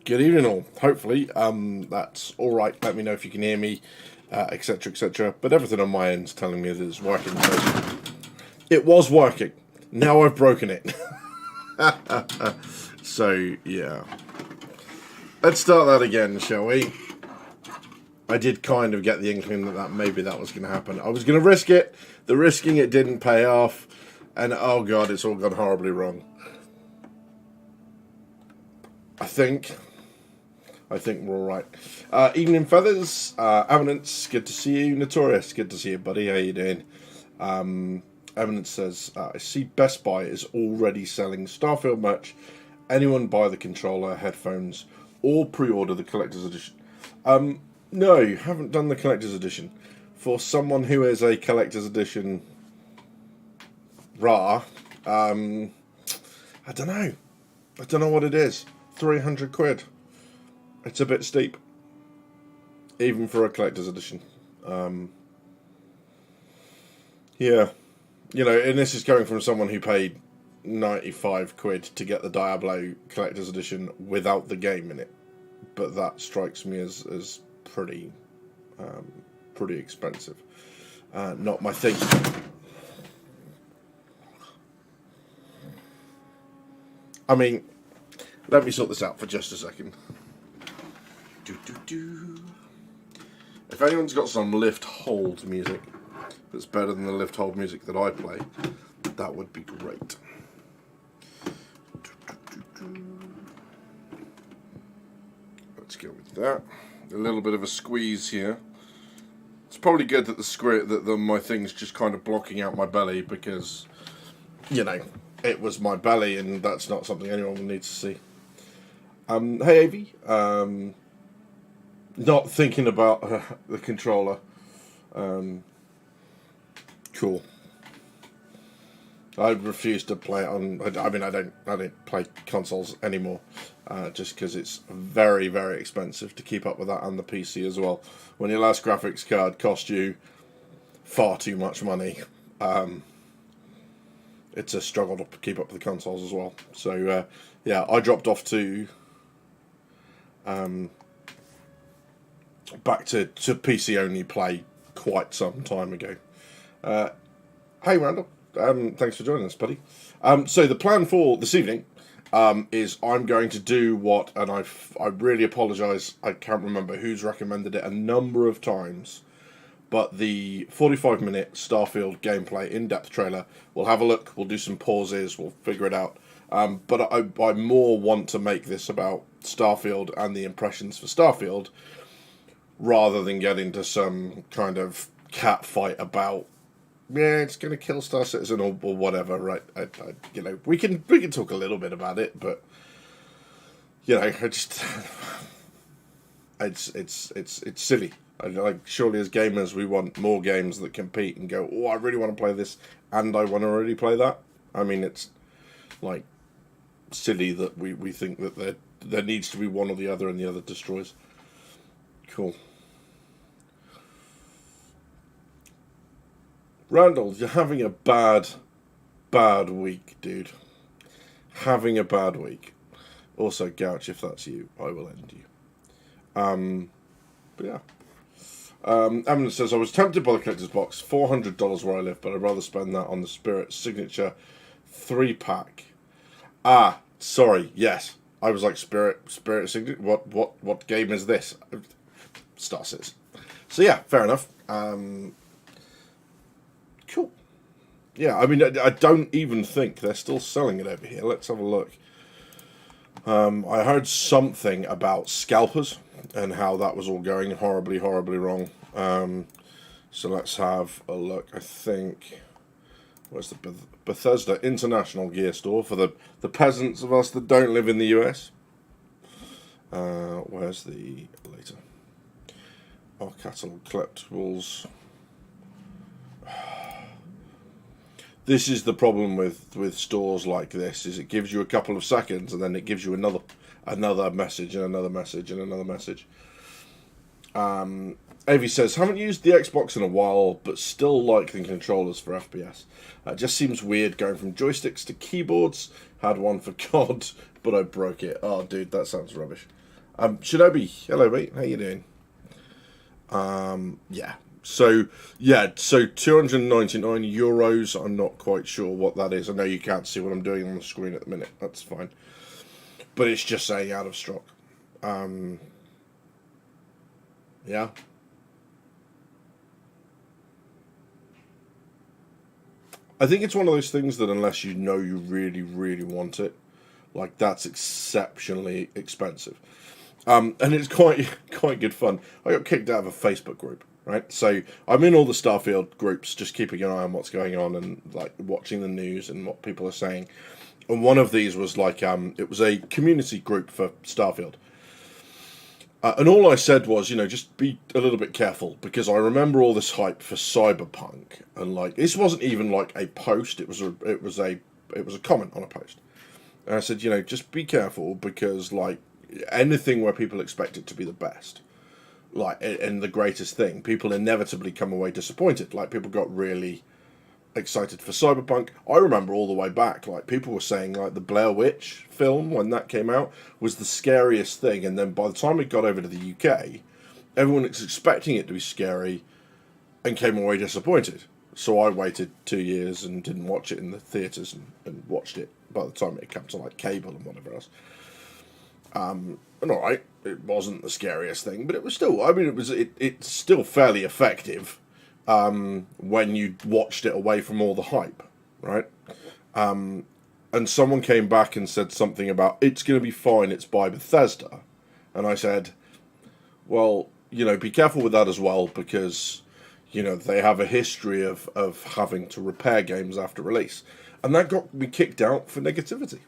Good evening all. Hopefully that's alright. Let me know if you can hear me, etc, etc. But everything on my end is telling me that it's working. So it was working. Now I've broken it. So yeah. Let's start that again, shall we? I did kind of get the inkling that maybe that was going to happen. I was going to risk it. The risking it didn't pay off. And oh god, it's all gone horribly wrong. I think we're all right. Evening Feathers, Eminence, good to see you. Notorious, good to see you, buddy. How you doing? Eminence says, I see Best Buy is already selling Starfield merch. Anyone buy the controller, headphones, or pre-order the collector's edition? No, haven't done the collector's edition. For someone who is a collector's edition I don't know. I don't know what it is. 300 quid. It's a bit steep. Even for a collector's edition. Yeah. You know, and this is coming from someone who paid 95 quid to get the Diablo collector's edition without the game in it. But that strikes me as pretty expensive. Not my thing. I mean, let me sort this out for just a second. If anyone's got some lift hold music that's better than the lift hold music that I play, that would be great. Let's go with that. A little bit of a squeeze here. It's probably good that my thing's just kind of blocking out my belly because, you know, it was my belly and that's not something anyone will need to see. Hey Avi, not thinking about the controller. Cool. I refuse to play it on. I mean, I don't play consoles anymore, just because it's very, very expensive to keep up with that on the PC as well. When your last graphics card cost you far too much money, it's a struggle to keep up with the consoles as well. So yeah, I dropped off to back to PC only play quite some time ago. Hey Randall, thanks for joining us, buddy. So the plan for this evening is I'm going to do what, and I really apologise, I can't remember who's recommended it a number of times, but the 45-minute Starfield gameplay in-depth trailer, we'll have a look, we'll do some pauses, we'll figure it out. But I more want to make this about Starfield and the impressions for Starfield, rather than get into some kind of cat fight about, yeah, it's going to kill Star Citizen or whatever, right? You know, we can talk a little bit about it, but you know, it's silly. Like, surely as gamers, we want more games that compete and go, oh, I really want to play this, and I want to really play that. I mean, it's like silly that we think that there needs to be one or the other, and the other destroys. Cool. Randall, you're having a bad week, dude. Having a bad week. Also, Gouch, if that's you, I will end you. But yeah. Eminence says, I was tempted by the collector's box, $400 where I live, but I'd rather spend that on the Spirit Signature 3-pack. Ah, sorry, yes. I was like, Spirit Signature? What game is this? Star Citizen. So yeah, fair enough. Cool. Yeah, I mean, I don't even think they're still selling it over here. Let's have a look. I heard something about scalpers and how that was all going horribly, horribly wrong. So let's have a look. I think, where's the Bethesda International Gear Store for the peasants of us that don't live in the US? Where's the later? Our catalog collectibles. This is the problem with stores like this, is it gives you a couple of seconds and then it gives you another message and another message and another message. Avi says, haven't used the Xbox in a while, but still like the controllers for FPS. Just seems weird going from joysticks to keyboards. Had one for COD, but I broke it. Oh, dude, that sounds rubbish. Shinobi, hello mate, how you doing? Yeah. So so €299. I'm not quite sure what that is. I know you can't see what I'm doing on the screen at the minute. That's fine, but it's just saying out of stock. Yeah. I think it's one of those things that unless you know you really, really want it, like that's exceptionally expensive. And it's quite good fun. I got kicked out of a Facebook group, right? So I'm in all the Starfield groups, just keeping an eye on what's going on and like watching the news and what people are saying. And one of these was like it was a community group for Starfield. And all I said was, just be a little bit careful because I remember all this hype for Cyberpunk, and like this wasn't even like a post; it was a comment on a post. And I said, just be careful because like anything where people expect it to be the best, like and the greatest thing, people inevitably come away disappointed. Like people got really excited for Cyberpunk. I remember all the way back, like people were saying like the Blair Witch film when that came out was the scariest thing, and then by the time it got over to the UK, everyone was expecting it to be scary and came away disappointed. So I waited 2 years and didn't watch it in the theatres and watched it by the time it came to like cable and whatever else. And alright, it wasn't the scariest thing, but it was still. I mean, it's still fairly effective when you watched it away from all the hype, right? And someone came back and said something about it's going to be fine. It's by Bethesda, and I said, well, be careful with that as well because they have a history of having to repair games after release, and that got me kicked out for negativity.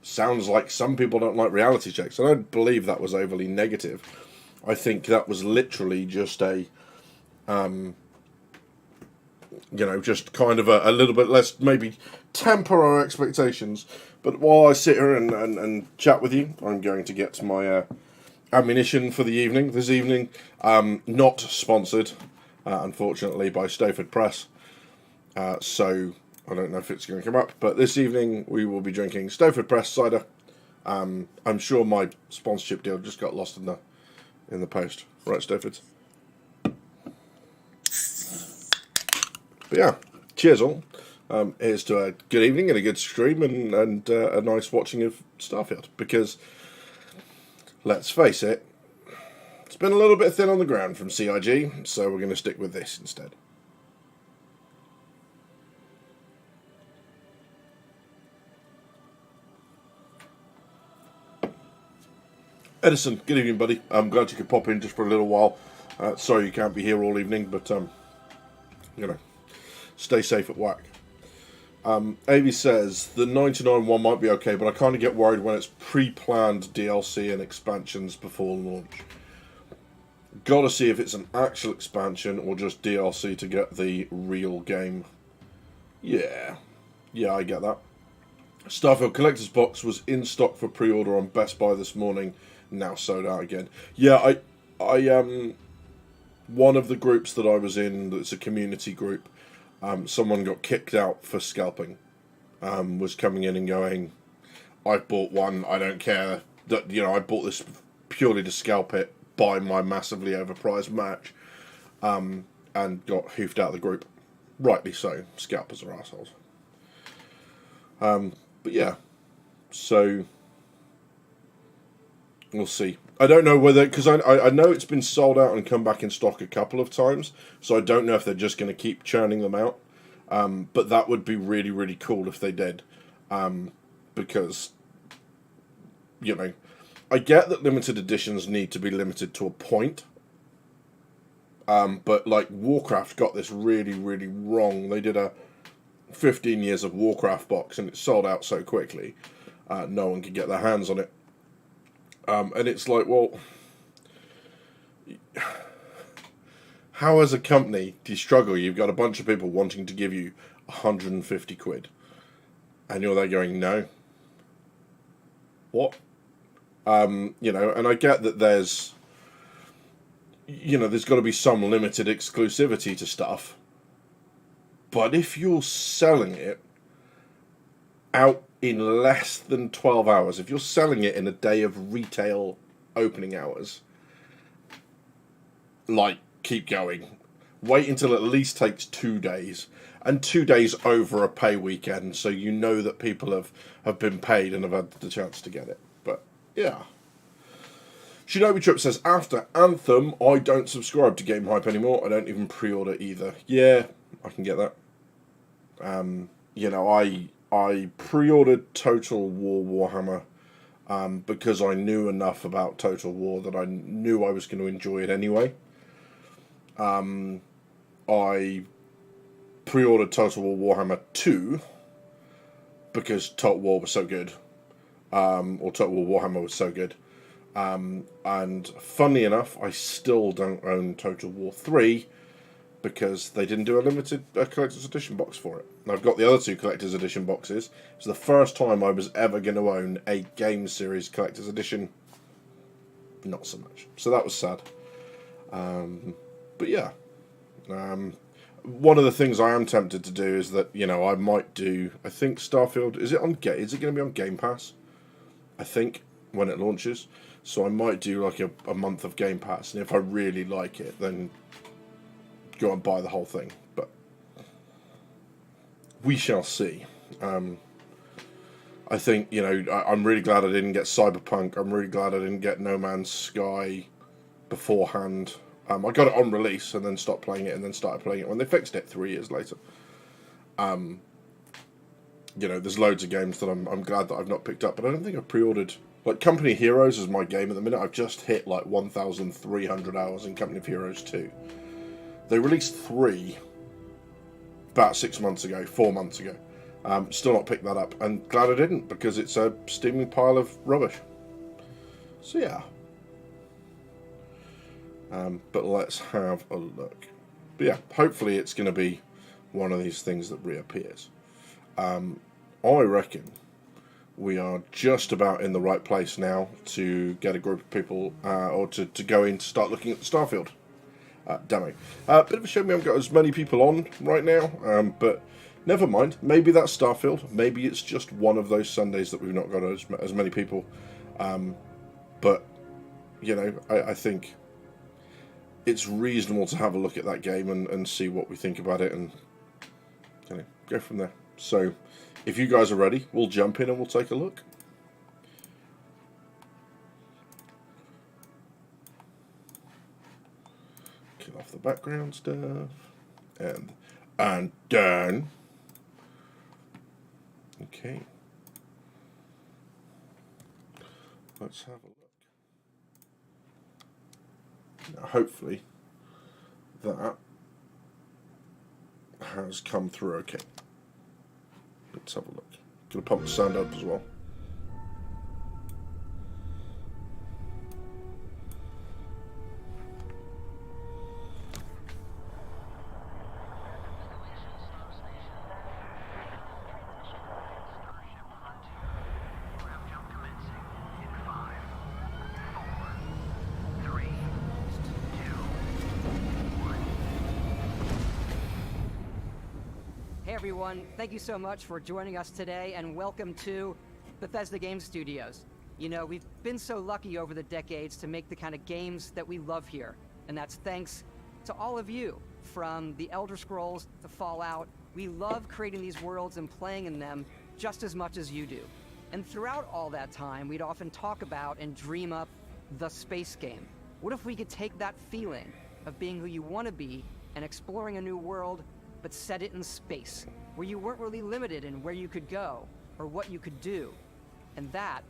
Sounds like some people don't like reality checks. I don't believe that was overly negative. I think that was literally just just kind of a little bit less, maybe temper our expectations. But while I sit here and chat with you, I'm going to get my ammunition for the evening. This evening, not sponsored, unfortunately, by Starfield Press. So I don't know if it's going to come up, but this evening we will be drinking Starfield Press cider. I'm sure my sponsorship deal just got lost in the post. Right, Starfield? But yeah, cheers all. Here's to a good evening and a good stream and a nice watching of Starfield. Because, let's face it, it's been a little bit thin on the ground from CIG, so we're going to stick with this instead. Edison, good evening, buddy. I'm glad you could pop in just for a little while. Sorry you can't be here all evening, but, stay safe at work. Avi says, the 99 one might be okay, but I kind of get worried when it's pre-planned DLC and expansions before launch. Gotta see if it's an actual expansion or just DLC to get the real game. Yeah, I get that. Starfield Collector's Box was in stock for pre-order on Best Buy this morning, now sold out again. Yeah, I one of the groups that I was in, that's a community group, someone got kicked out for scalping. Was coming in and going, I bought one, I don't care, that I bought this purely to scalp it, buy my massively overpriced match, and got hoofed out of the group. Rightly so, scalpers are assholes. But yeah, so we'll see. I don't know whether, because I know it's been sold out and come back in stock a couple of times, so I don't know if they're just going to keep churning them out. But that would be really, really cool if they did. Because, I get that limited editions need to be limited to a point. But, like, Warcraft got this really, really wrong. They did a 15 years of Warcraft box and it sold out so quickly. No one could get their hands on it. And it's like, well, how as a company do you struggle? You've got a bunch of people wanting to give you 150 quid. And you're there going, no. What? And I get that there's got to be some limited exclusivity to stuff. But if you're selling it out in less than 12 hours. If you're selling it in a day of retail opening hours, like, keep going. Wait until it at least takes 2 days, and 2 days over a pay weekend, so you know that people have been paid and have had the chance to get it. But yeah. Shinobi Trip says, after Anthem, I don't subscribe to Game Hype anymore. I don't even pre-order either. Yeah, I can get that. You know, I pre-ordered Total War Warhammer because I knew enough about Total War that I knew I was going to enjoy it anyway. I pre-ordered Total War Warhammer 2 because Total War was so good, or Total War Warhammer was so good. And funnily enough, I still don't own Total War 3 because they didn't do a limited collector's edition box for it. And I've got the other 2 collector's edition boxes. It's the first time I was ever going to own a game series collector's edition. Not so much. So that was sad. But yeah. One of the things I am tempted to do is that, you know, I might do, I think Starfield, is it going to be on Game Pass? I think, when it launches. So I might do like a month of Game Pass, and if I really like it, then go and buy the whole thing. But we shall see. I think, you know, I'm really glad I didn't get Cyberpunk. I'm really glad I didn't get No Man's Sky beforehand. I got it on release and then stopped playing it, and then started playing it when they fixed it 3 years later. You know, there's loads of games that I'm glad that I've not picked up, but I don't think I've pre-ordered. Like, Company of Heroes is my game at the minute. I've just hit like 1,300 hours in Company of Heroes 2. They released 3 about 4 months ago. Still not picked that up, and glad I didn't, because it's a steaming pile of rubbish. So yeah. But let's have a look. But yeah, hopefully it's going to be one of these things that reappears. I reckon we are just about in the right place now to get a group of people, or to go in to start looking at the Starfield demo. Bit of a shame we haven't got as many people on right now, but never mind. Maybe that's Starfield. Maybe it's just one of those Sundays that we've not got as many people. But, you know, I think it's reasonable to have a look at that game and see what we think about it, and, you know, go from there. So, if you guys are ready, we'll jump in and we'll take a look. Kill off the background stuff. And done. Okay. Let's have a look. Now, hopefully, that has come through okay. Let's have a look. Gonna pump the sound up as well. Everyone, thank you so much for joining us today, and welcome to Bethesda Game Studios. You know, we've been so lucky over the decades to make the kind of games that we love here, and that's thanks to all of you. From the Elder Scrolls to Fallout, we love creating these worlds and playing in them just as much as you do. And throughout all that time, we'd often talk about and dream up the space game. What if we could take that feeling of being who you want to be and exploring a new world, but set it in space, where you weren't really limited in where you could go or what you could do? And that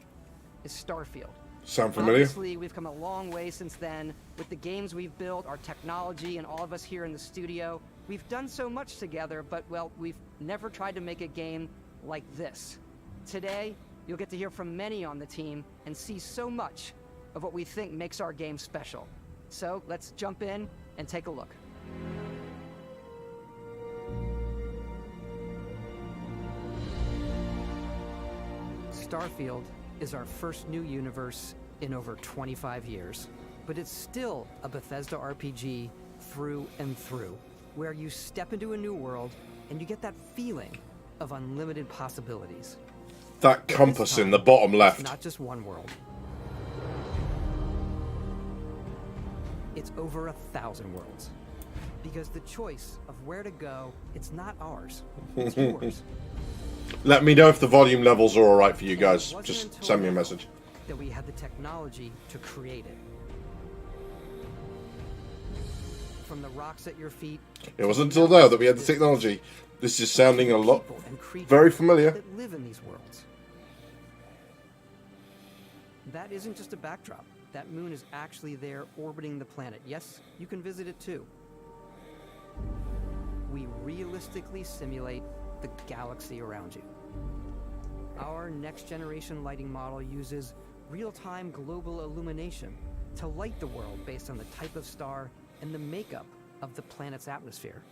is Starfield. Sound familiar? Obviously, we've come a long way since then with the games we've built, our technology, and all of us here in the studio. We've done so much together, but, well, we've never tried to make a game like this. Today, you'll get to hear from many on the team and see so much of what we think makes our game special. So, let's jump in and take a look. Starfield is our first new universe in over 25 years, but it's still a Bethesda RPG through and through, where you step into a new world and you get that feeling of unlimited possibilities. That But compass this in time, the bottom it's left. not just one world. It's over 1,000 worlds. Because the choice of where to go, it's not ours. It's yours. Let me know if the volume levels are alright for you And guys. it wasn't Just until send me a now message. that we had the technology to create it. From the rocks at your feet. It wasn't until now that we had the technology. This is sounding a lot People and creatures very familiar. that live in these worlds. That isn't just a backdrop. That moon is actually there orbiting the planet. Yes, you can visit it too. We realistically simulate the galaxy around you. Our next generation lighting model uses real-time global illumination to light the world based on the type of star and the makeup of the planet's atmosphere.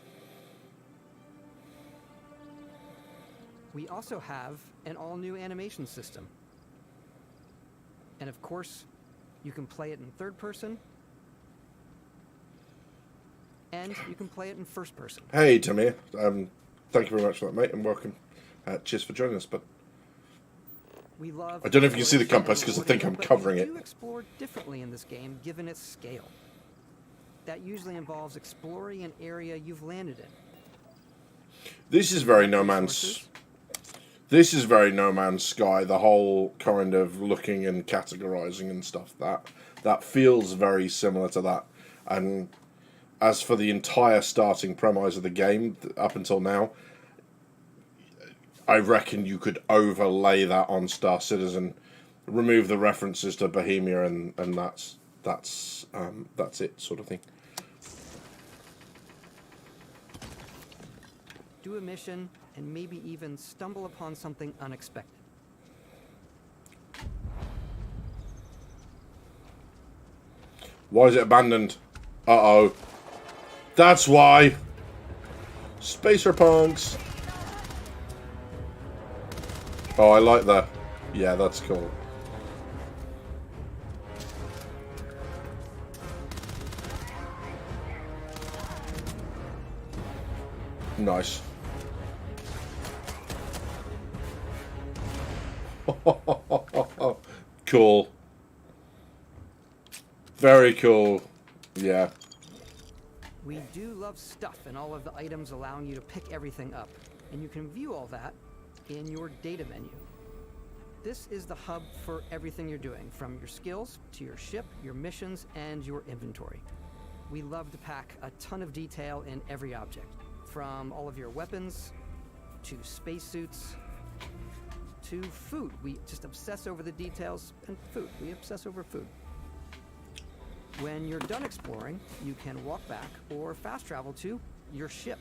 We also have an all-new animation system. And of course, you can play it in third person, and you can play it in first person. Hey, Tamir. Thank you very much for that, mate, and welcome. Cheers for joining us. But We love I don't know if you can see the exploration compass and because I think I'm but covering we it. do explore differently in this game, given its scale. That usually involves exploring an area you've landed in. This is very No Man's. Resources, This is very No Man's Sky. The whole kind of looking and categorizing and stuff. That feels very similar to that. And as for the entire starting premise of the game up until now, I reckon you could overlay that on Star Citizen, remove the references to Bohemia, and that's it, sort of thing. do a mission, and maybe even stumble upon something unexpected. Why is it abandoned? Uh-oh. That's why. Spacer punks. Oh, I like that. Yeah, that's cool. Nice. Cool. Very cool. Yeah. We do love stuff and all of the items allowing you to pick everything up, and you can view all that in your data menu. This is the hub for everything you're doing, from your skills to your ship, your missions, and your inventory. We love to pack a ton of detail in every object, from all of your weapons to spacesuits to food. We just obsess over the details, and food. We obsess over food. When you're done exploring, you can walk back or fast travel to your ship.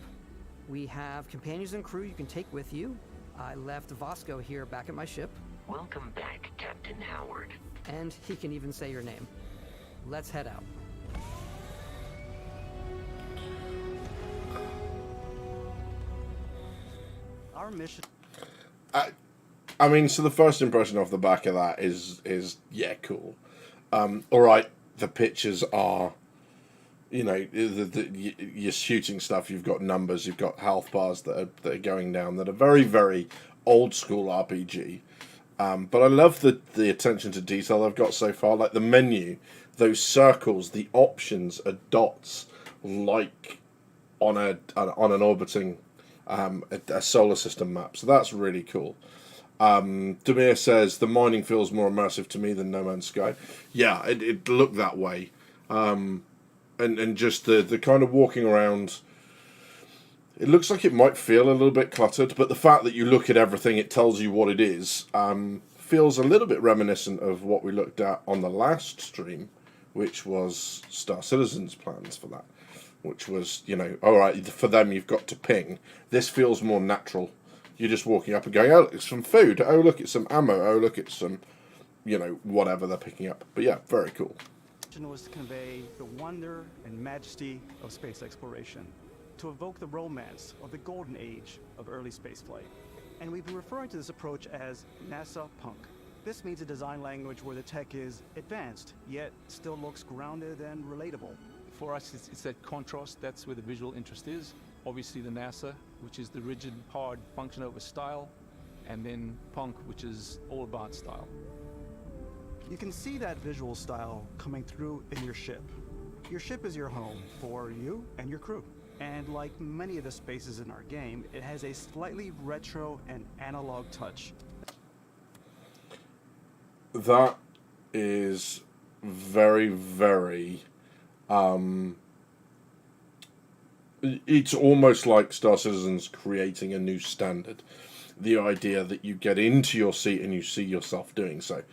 We have companions and crew you can take with you. I left Vasco here back at my ship. Welcome back, Captain Howard. And he can even say your name. Let's head out. Our mission. I mean, so the first impression off the back of that is yeah, cool. All right, the pictures are, you know, you're shooting stuff. You've got numbers. You've got health bars that are going down. That are very, very old school RPG. But I love the attention to detail I've got so far. Like the menu, those circles, the options are dots, like on an orbiting a solar system map. So that's really cool. Demir says the mining feels more immersive to me than No Man's Sky. Yeah, it looked that way, and just the kind of walking around. It looks like it might feel a little bit cluttered, but the fact that you look at everything, it tells you what it is. Feels a little bit reminiscent of what we looked at on the last stream, which was Star Citizen's plans for that, which was, you know, all right, for them you've got to ping. This feels more natural. You're just walking up and going, oh, it's some food. Oh, look, it's some ammo. Oh, look, it's some, you know, whatever they're picking up. But yeah, very cool. Was to convey the wonder and majesty of space exploration, to evoke the romance of the golden age of early spaceflight. And we've been referring to this approach as NASA Punk. This means a design language where the tech is advanced, yet still looks grounded and relatable. For us, it's that contrast. That's where the visual interest is. Obviously the NASA, which is the rigid, hard function over style, and then punk, which is all about style. You can see that visual style coming through in your ship. Your ship is your home for you and your crew. And like many of the spaces in our game, it has a slightly retro and analog touch. That is very, very... it's almost like Star Citizen's creating a new standard. The idea that you get into your seat and you see yourself doing so.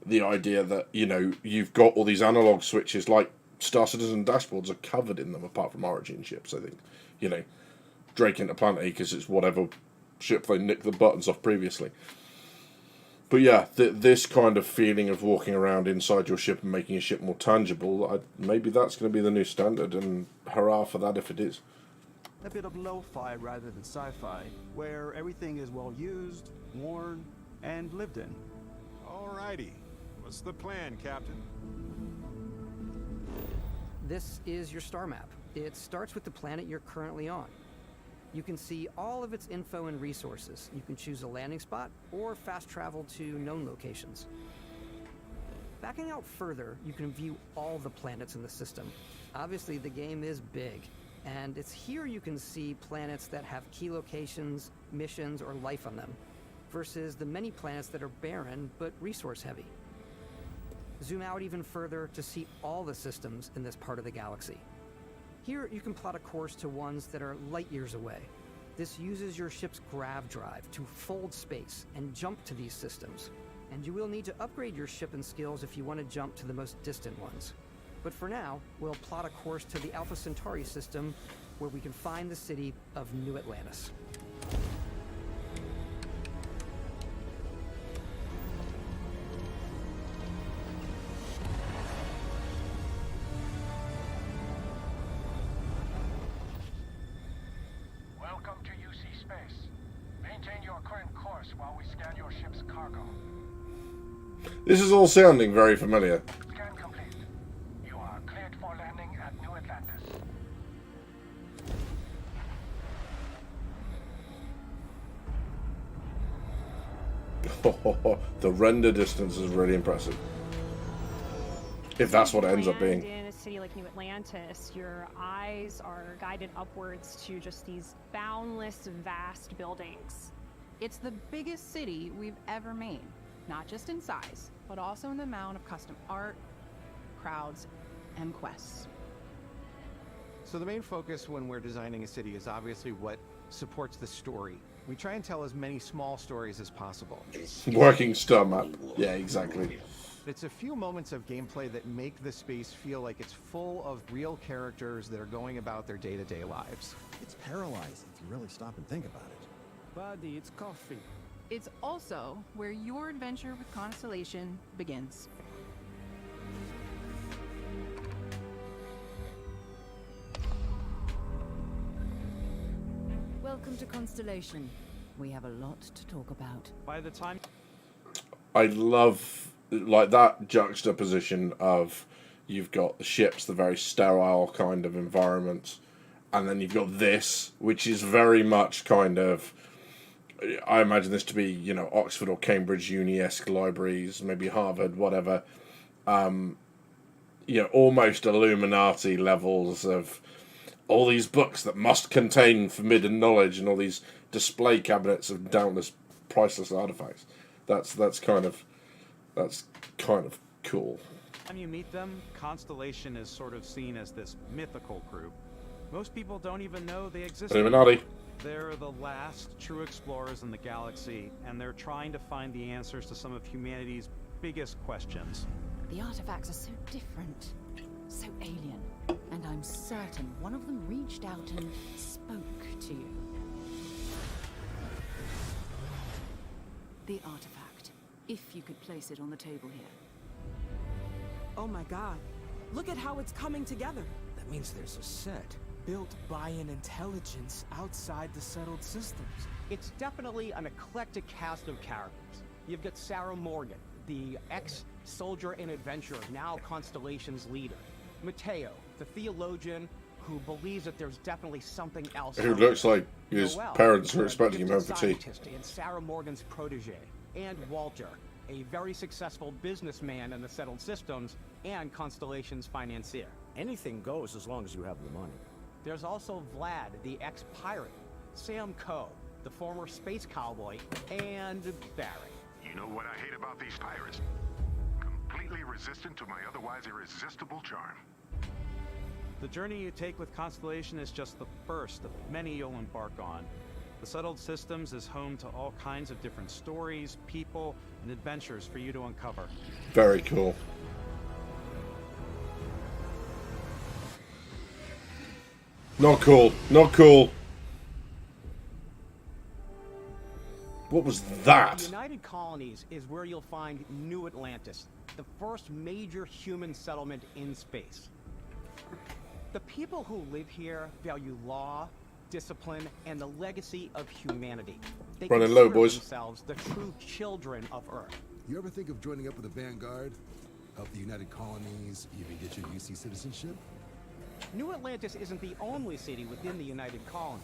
The idea that, you know, you've got all these analog switches, like Star Citizen dashboards are covered in them, apart from Origin ships, I think. You know, Drake Interplanetary, because it's whatever ship they nicked the buttons off previously. But yeah, this kind of feeling of walking around inside your ship and making your ship more tangible, maybe that's going to be the new standard, and hurrah for that if it is. A bit of lo-fi rather than sci-fi, where everything is well used, worn, and lived in. Alrighty. What's the plan, Captain? This is your star map. It starts with the planet you're currently on. You can see all of its info and resources. You can choose a landing spot or fast travel to known locations. Backing out further, you can view all the planets in the system. Obviously, the game is big, and it's here you can see planets that have key locations, missions, or life on them, versus the many planets that are barren but resource heavy. Zoom out even further to see all the systems in this part of the galaxy. Here, you can plot a course to ones that are light years away. This uses your ship's grav drive to fold space and jump to these systems. And you will need to upgrade your ship and skills if you want to jump to the most distant ones. But for now, we'll plot a course to the Alpha Centauri system, where we can find the city of New Atlantis. Welcome to UC Space. Maintain your current course while we scan your ship's cargo. This is all sounding very familiar. Scan complete. You are cleared for landing at New Atlantis. The render distance is really impressive. If that's what it ends up being. In a city like New Atlantis, your eyes are guided upwards to just these boundless, vast buildings. It's the biggest city we've ever made, not just in size, but also in the amount of custom art, crowds, and quests. So the main focus when we're designing a city is obviously what supports the story. We try and tell as many small stories as possible. Working star map. Yeah, exactly. It's a few moments of gameplay that make the space feel like it's full of real characters that are going about their day-to-day lives. It's paralyzing if you really stop and think about it. Buddy, it's coffee. It's also where your adventure with Constellation begins. Welcome to Constellation. We have a lot to talk about. By the time... I love like that juxtaposition of you've got the ships, the very sterile kind of environment, and then you've got this, which is very much kind of, I imagine this to be, you know, Oxford or Cambridge uni-esque libraries, maybe Harvard, whatever. You know, almost Illuminati levels of all these books that must contain forbidden knowledge and all these display cabinets of doubtless priceless artifacts. That's kind of cool. When you meet them, Constellation is sort of seen as this mythical group. Most people don't even know they exist. Illuminati. They're the last true explorers in the galaxy, and they're trying to find the answers to some of humanity's biggest questions. The artifacts are so different, so alien, and I'm certain one of them reached out and spoke to you. The artifact, if you could place it on the table here. Oh my god, look at how it's coming together. That means there's a set Built by an intelligence outside the settled systems. It's definitely an eclectic cast of characters. You've got Sarah Morgan, the ex-soldier and adventurer, now Constellation's leader. Mateo, the theologian, who believes that there's definitely something else. Who out looks there. like his Noel, parents were a expecting him home gifted for tea. scientist and Sarah Morgan's protege, and Walter, a very successful businessman in the settled systems and Constellation's financier. Anything goes as long as you have the money. There's also Vlad, the ex-pirate, Sam Coe, the former space cowboy, and Barry. You know what I hate about these pirates? Completely resistant to my otherwise irresistible charm. The journey you take with Constellation is just the first of many you'll embark on. The Settled Systems is home to all kinds of different stories, people, and adventures for you to uncover. Very cool. Not cool. Not cool. What was that? The United Colonies is where you'll find New Atlantis, the first major human settlement in space. The people who live here value law, discipline, and the legacy of humanity. They Running low, consider boys. themselves the true children of Earth. You ever think of joining up with the Vanguard? Help the United Colonies, even get your UC citizenship? New Atlantis isn't the only city within the United Colonies.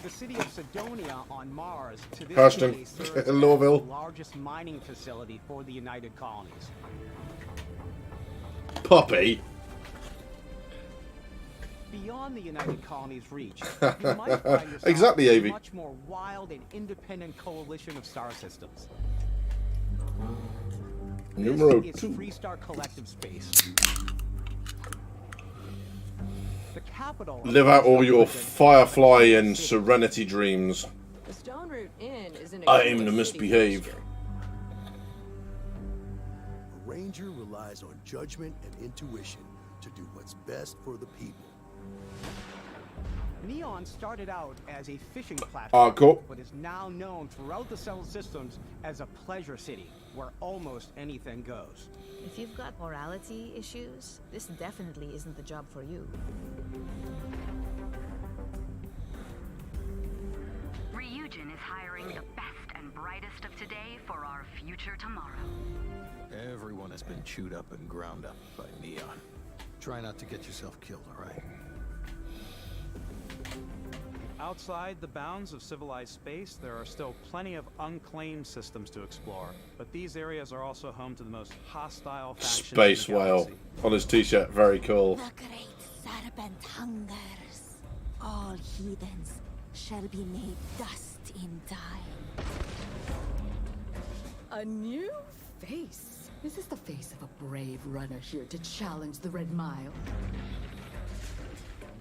The city of Sidonia on Mars to this Ashton. day serves as the Lowville. largest mining facility for the United Colonies. Puppy. Beyond the United Colonies' reach, you might find yourself Exactly, in a Avi. much more wild and independent coalition of star systems. Numero This is 2. Freestar Collective Space. The capital of Live out all Freestar your Collective Firefly and Serenity dreams. The Stone Root Inn isn't I aim to misbehave. A ranger relies on judgment and intuition to do what's best for the people. Neon started out as a fishing platform, Cool. but is now known throughout the Settled Systems as a pleasure city, where almost anything goes. If you've got morality issues, this definitely isn't the job for you. Ryujin is hiring the best and brightest of today for our future tomorrow. Everyone has been chewed up and ground up by Neon. Try not to get yourself killed, all right? Outside the bounds of civilized space, there are still plenty of unclaimed systems to explore, but these areas are also home to the most hostile factions Space in the whale galaxy. on his t-shirt. Very cool. The great serpent hungers. All heathens shall be made dust in time. A new face. Is this the face of a brave runner here to challenge the Red Mile?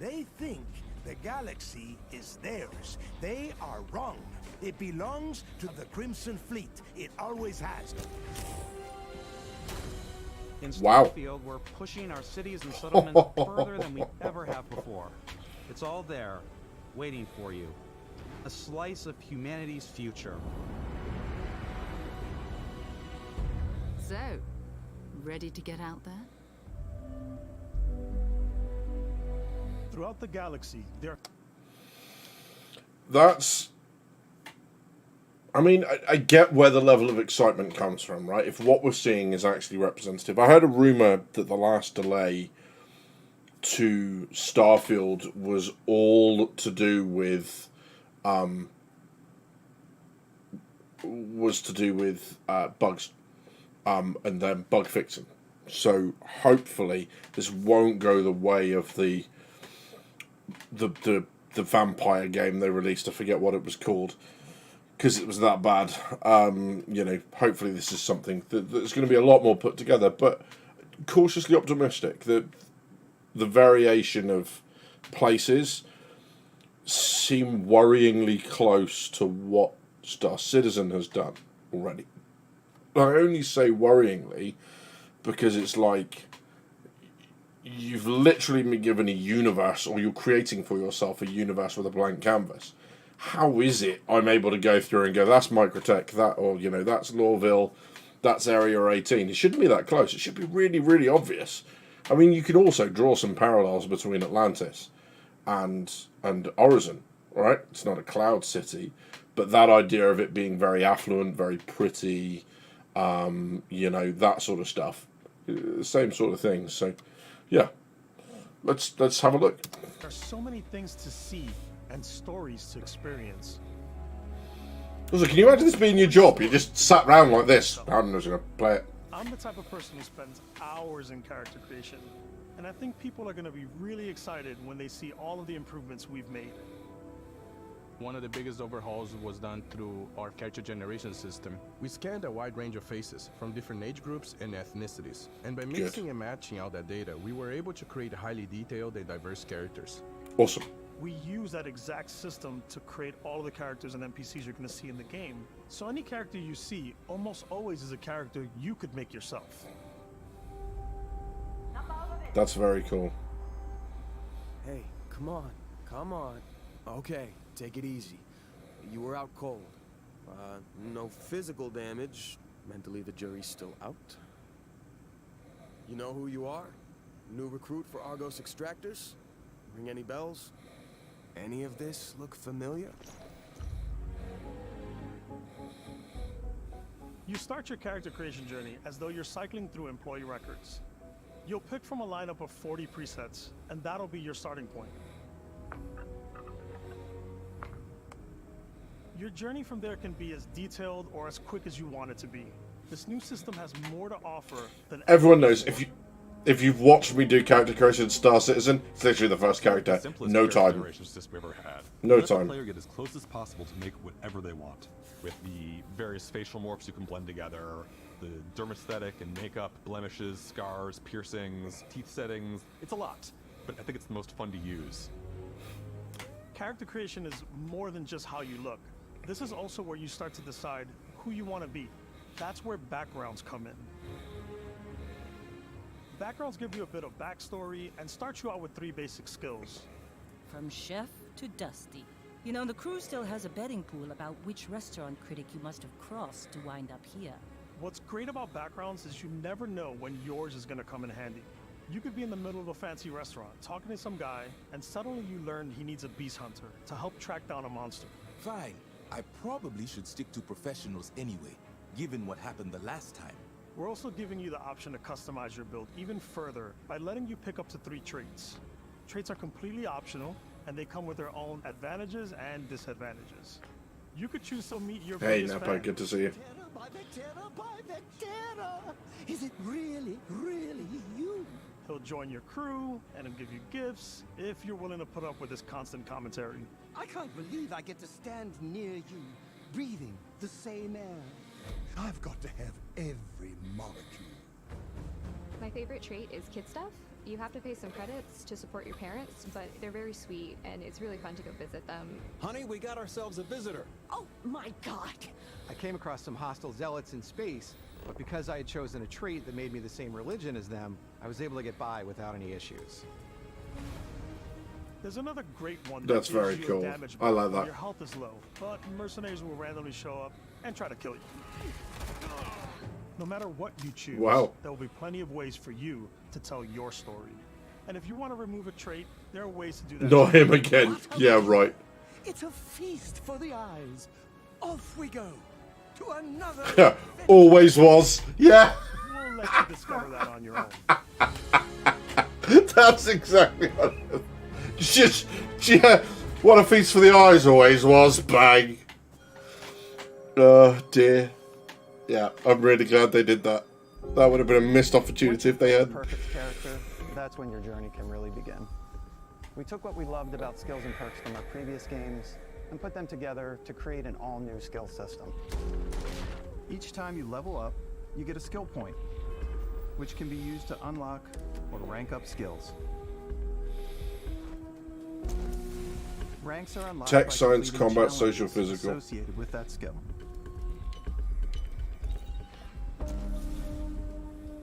They think the galaxy is theirs. They are wrong. It belongs to the Crimson Fleet. It always has. In Wow. Starfield, we're pushing our cities and settlements further than we ever have before. It's all there, waiting for you. A slice of humanity's future. So, ready to get out there? Throughout the galaxy, there. That's. I mean, I get where the level of excitement comes from, right? If what we're seeing is actually representative. I heard a rumor that the last delay to Starfield was all to do with, bugs, and then bug fixing. So hopefully this won't go the way of the vampire game they released. I forget what it was called, because it was that bad. Hopefully this is something that's going to be a lot more put together, but cautiously optimistic. The variation of places seem worryingly close to what Star Citizen has done already. I only say worryingly because it's like you've literally been given a universe, or you're creating for yourself a universe with a blank canvas. How is it I'm able to go through and go, that's Microtech, that's Lawville, that's Area 18? It shouldn't be that close. It should be really, really obvious. I mean, you can also draw some parallels between Atlantis and Horizon, right? It's not a cloud city, but that idea of it being very affluent, very pretty, that sort of stuff. Same sort of thing. So, yeah. let's have a look. There are so many things to see and stories to experience. Also, can you imagine this being your job? You just sat around like this. I'm just gonna play it. I'm the type of person who spends hours in character creation, and I think people are going to be really excited when they see all of the improvements we've made. One of the biggest overhauls was done through our character generation system. We scanned a wide range of faces from different age groups and ethnicities. And by mixing and matching all that data, we were able to create highly detailed and diverse characters. Awesome. We use that exact system to create all of the characters and NPCs you're going to see in the game. So any character you see almost always is a character you could make yourself. That's very cool. Hey, come on, come on. Okay, take it easy. You were out cold. No physical damage. Mentally, the jury's still out. You know who you are? New recruit for Argos Extractors? Ring any bells? Any of this look familiar? You start your character creation journey as though you're cycling through employee records. You'll pick from a lineup of 40 presets, and that'll be your starting point. Your journey from there can be as detailed or as quick as you want it to be. This new system has more to offer than Everyone knows if you've watched me do character creation in Star Citizen, it's literally the first character. No time. We've ever had. No Let time. The player get as close as possible to make whatever they want, with the various facial morphs you can blend together, the dermesthetic and makeup, blemishes, scars, piercings, teeth settings. It's a lot, but I think it's the most fun to use. Character creation is more than just how you look. This is also where you start to decide who you want to be. That's where backgrounds come in. Backgrounds give you a bit of backstory and start you out with 3 basic skills. From chef to Dusty. You know, the crew still has a betting pool about which restaurant critic you must have crossed to wind up here. What's great about backgrounds is you never know when yours is going to come in handy. You could be in the middle of a fancy restaurant talking to some guy, and suddenly you learn he needs a beast hunter to help track down a monster. Fine. I probably should stick to professionals anyway, given what happened the last time. We're also giving you the option to customize your build even further by letting you pick up to 3 traits. Traits are completely optional, and they come with their own advantages and disadvantages. You could choose to meet your Hey, biggest Napa, fan. good to see you. Is it really, really you? He'll join your crew, and he'll give you gifts if you're willing to put up with his constant commentary. I can't believe I get to stand near you, breathing the same air. I've got to have every molecule. My favorite trait is kid stuff. You have to pay some credits to support your parents, but they're very sweet, and it's really fun to go visit them. Honey, we got ourselves a visitor. Oh my god! I came across some hostile zealots in space, but because I had chosen a trait that made me the same religion as them, I was able to get by without any issues. There's another great one That's that gives very you a cool. damage I like buff when that. Your health is low, but mercenaries will randomly show up and try to kill you. No matter what you choose, Wow. there will be plenty of ways for you to tell your story. And if you want to remove a trait, there are ways to do that. Not too. him again. Yeah, right. It's a feast for the eyes. Off we go to another. Always was. Yeah. We'll let you discover that on your own. That's exactly what it is. Just, yeah, what a feast for the eyes always was. Bang. Oh, dear. Yeah, I'm really glad they did that. That would have been a missed opportunity if they had. Perfect character, that's when your journey can really begin. We took what we loved about skills and perks from our previous games and put them together to create an all-new skill system. Each time you level up, you get a skill point, which can be used to unlock or rank up skills. Ranks are unlocked Tech, by science, completing combat, social, challenges physical. associated with that skill.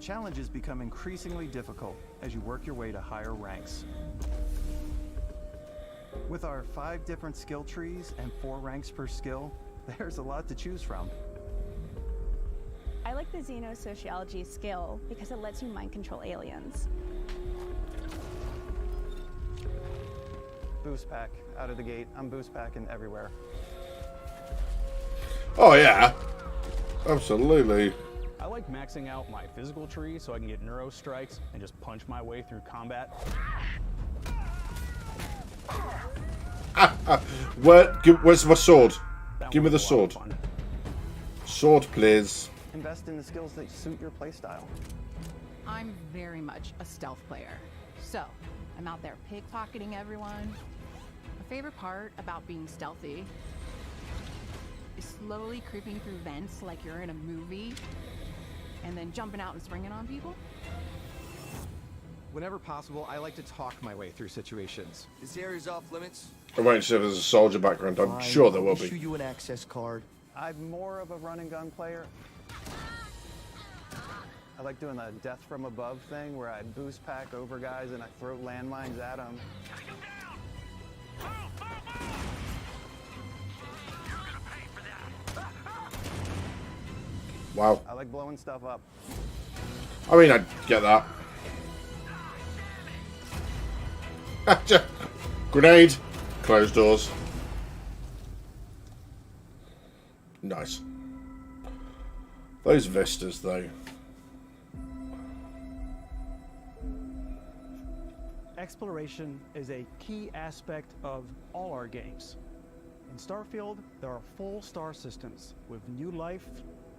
Challenges become increasingly difficult as you work your way to higher ranks. With our 5 different skill trees and 4 ranks per skill, there's a lot to choose from. I like the xenosociology skill because it lets you mind control aliens. Boost pack out of the gate. I'm boost packing everywhere. Oh, yeah. Absolutely. I like maxing out my physical tree so I can get neuro strikes and just punch my way through combat. Where's my sword? Give me the sword. Sword, please. Invest in the skills that suit your playstyle. I'm very much a stealth player. So, I'm out there pickpocketing everyone. My favorite part about being stealthy is slowly creeping through vents like you're in a movie, and then jumping out and springing on people. Whenever possible, I like to talk my way through situations. This area's off limits. I won't see if there's a soldier background. I'm sure there will Issue be. you an access card. I'm more of a run and gun player. I like doing the death from above thing where I boost pack over guys and I throw landmines at them. Wow. I like blowing stuff up. I mean, I get that. Grenade. Closed doors. Nice. Those vistas, though. Exploration is a key aspect of all our games. In Starfield, there are full star systems with new life,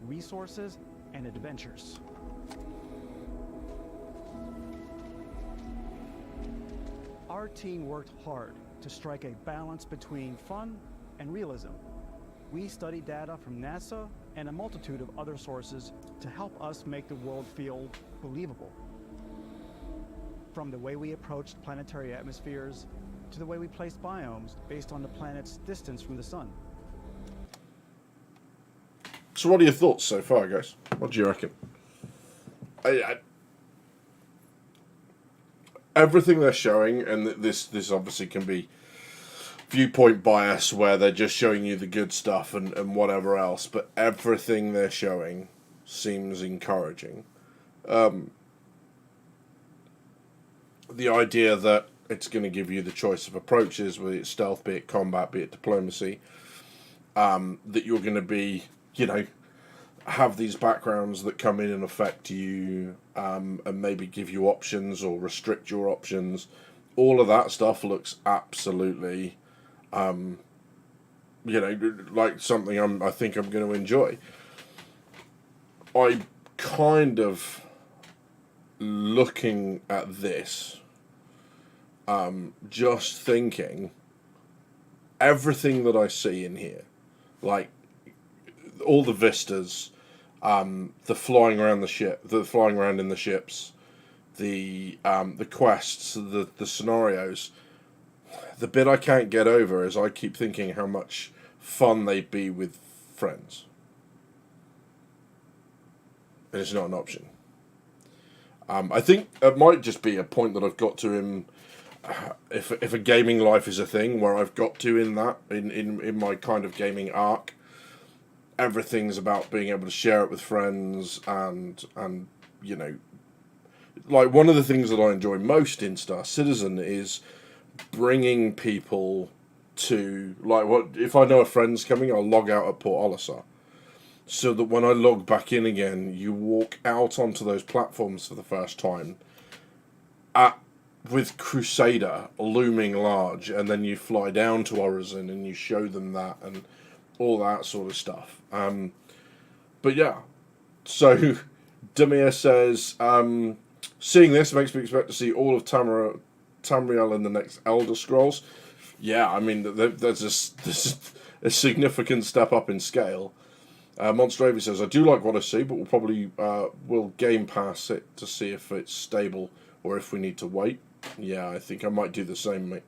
resources, and adventures. Our team worked hard to strike a balance between fun and realism. We studied data from NASA and a multitude of other sources to help us make the world feel believable. From the way we approached planetary atmospheres to the way we placed biomes based on the planet's distance from the sun. So what are your thoughts so far, guys? What do you reckon? Everything they're showing, and this obviously can be viewpoint bias where they're just showing you the good stuff and whatever else, but everything they're showing seems encouraging. The idea that it's going to give you the choice of approaches, be it stealth, be it combat, be it diplomacy, that you're going to be, have these backgrounds that come in and affect you, and maybe give you options or restrict your options. All of that stuff looks absolutely, like something I think I'm going to enjoy. I kind of looking at this, just thinking everything that I see in here, like all the vistas, the flying around the ship, the flying around in the ships, the quests, the scenarios. The bit I can't get over is I keep thinking how much fun they'd be with friends, and it's not an option. I think it might just be a point that I've got to in, if a gaming life is a thing where I've got to in my kind of gaming arc. Everything's about being able to share it with friends and like one of the things that I enjoy most in Star Citizen is bringing people to, like, what if I know a friend's coming, I'll log out at Port Olisar, so that when I log back in again, you walk out onto those platforms for the first time with Crusader looming large, and then you fly down to Horizon and you show them that and all that sort of stuff. But yeah, so Demir says, seeing this makes me expect to see all of Tamriel in the next Elder Scrolls. Yeah, I mean, there's a significant step up in scale. Monster Avy says, I do like what I see, but we'll probably will Game Pass it to see if it's stable or if we need to wait. Yeah, I think I might do the same, mate.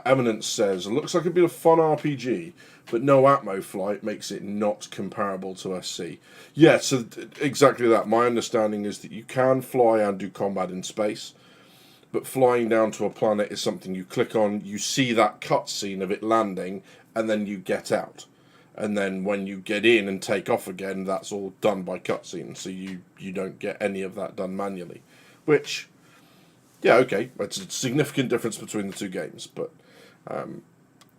Eminence says, it looks like it'd be a fun RPG, but no Atmo flight makes it not comparable to SC. Yeah, so exactly that. My understanding is that you can fly and do combat in space, but flying down to a planet is something you click on, you see that cutscene of it landing, and then you get out. And then when you get in and take off again, that's all done by cutscene, so you don't get any of that done manually. Which, yeah, okay, it's a significant difference between the two games, but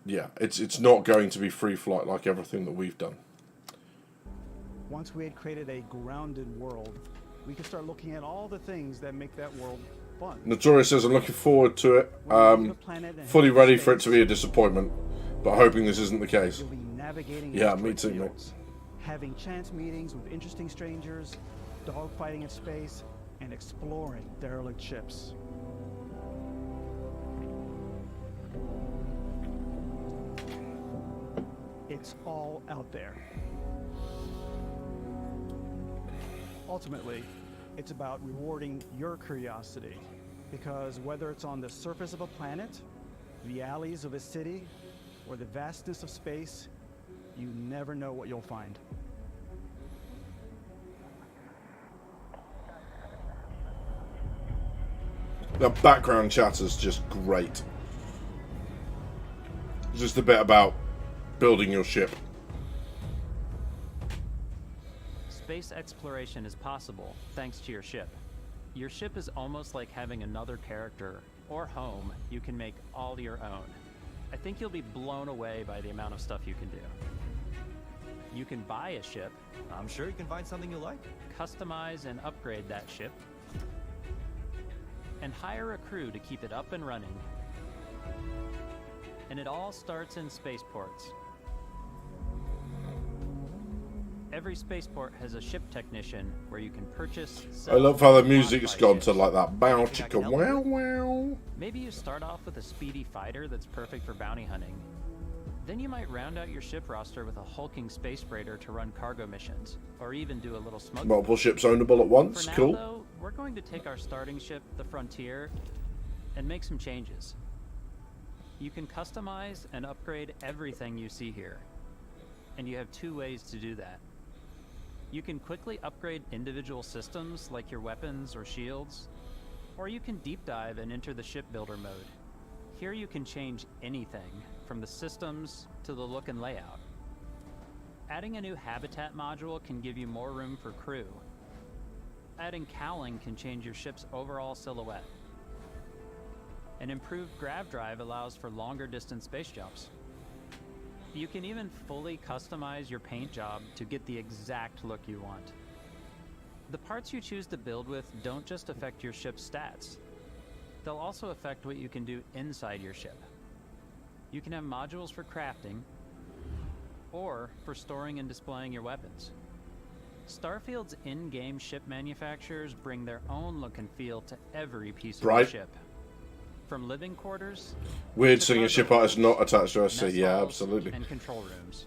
yeah, it's not going to be free flight like everything that we've done. Once we had created a grounded world, we could start looking at all the things that make that world fun. Notorious says, I'm looking forward to it. Fully ready for it to be a disappointment, but hoping this isn't the case. You'll be navigating Yeah, me too, mate. fields, having chance meetings with interesting strangers, dogfighting in space, and exploring derelict ships. It's all out there. Ultimately, it's about rewarding your curiosity, because whether it's on the surface of a planet, the alleys of a city, or the vastness of space, you never know what you'll find. The background chatter's just great. Just a bit about building your ship. Space exploration is possible thanks to your ship. Your ship is almost like having another character or home you can make all your own. I think you'll be blown away by the amount of stuff you can do. You can buy a ship. I'm sure you can find something you like. Customize and upgrade that ship. And hire a crew to keep it up and running. And it all starts in spaceports. Every spaceport has a ship technician where you can purchase, sell, I love how the and music's modify gone ships. to like that bow chicka wow wow. Maybe you start off with a speedy fighter that's perfect for bounty hunting. Then you might round out your ship roster with a hulking space freighter to run cargo missions, or even do a little smuggling. Multiple ships ownable at once. For now, Cool. though, we're going to take our starting ship, the Frontier, and make some changes. You can customize and upgrade everything you see here, and you have two ways to do that. You can quickly upgrade individual systems like your weapons or shields, or you can deep dive and enter the shipbuilder mode. Here you can change anything, from the systems to the look and layout. Adding a new habitat module can give you more room for crew. Adding cowling can change your ship's overall silhouette. An improved grav drive allows for longer distance space jumps. You can even fully customize your paint job to get the exact look you want. The parts you choose to build with don't just affect your ship's stats. They'll also affect what you can do inside your ship. You can have modules for crafting, or for storing and displaying your weapons. Starfield's in-game ship manufacturers bring their own look and feel to every piece of your ship. From living quarters, Weird seeing a ship artist not attached to SC. Yeah, absolutely. and control rooms.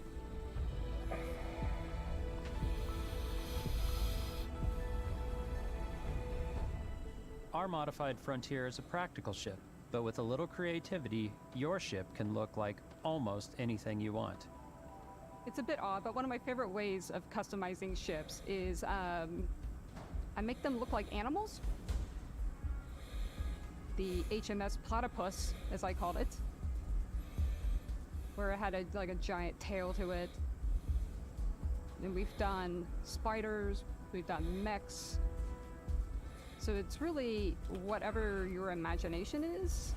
Our modified Frontier is a practical ship, but with a little creativity, your ship can look like almost anything you want. It's a bit odd, but one of my favorite ways of customizing ships is I make them look like animals. The HMS Platypus, as I called it, where it had like a giant tail to it. And we've done spiders, we've done mechs. So it's really whatever your imagination is.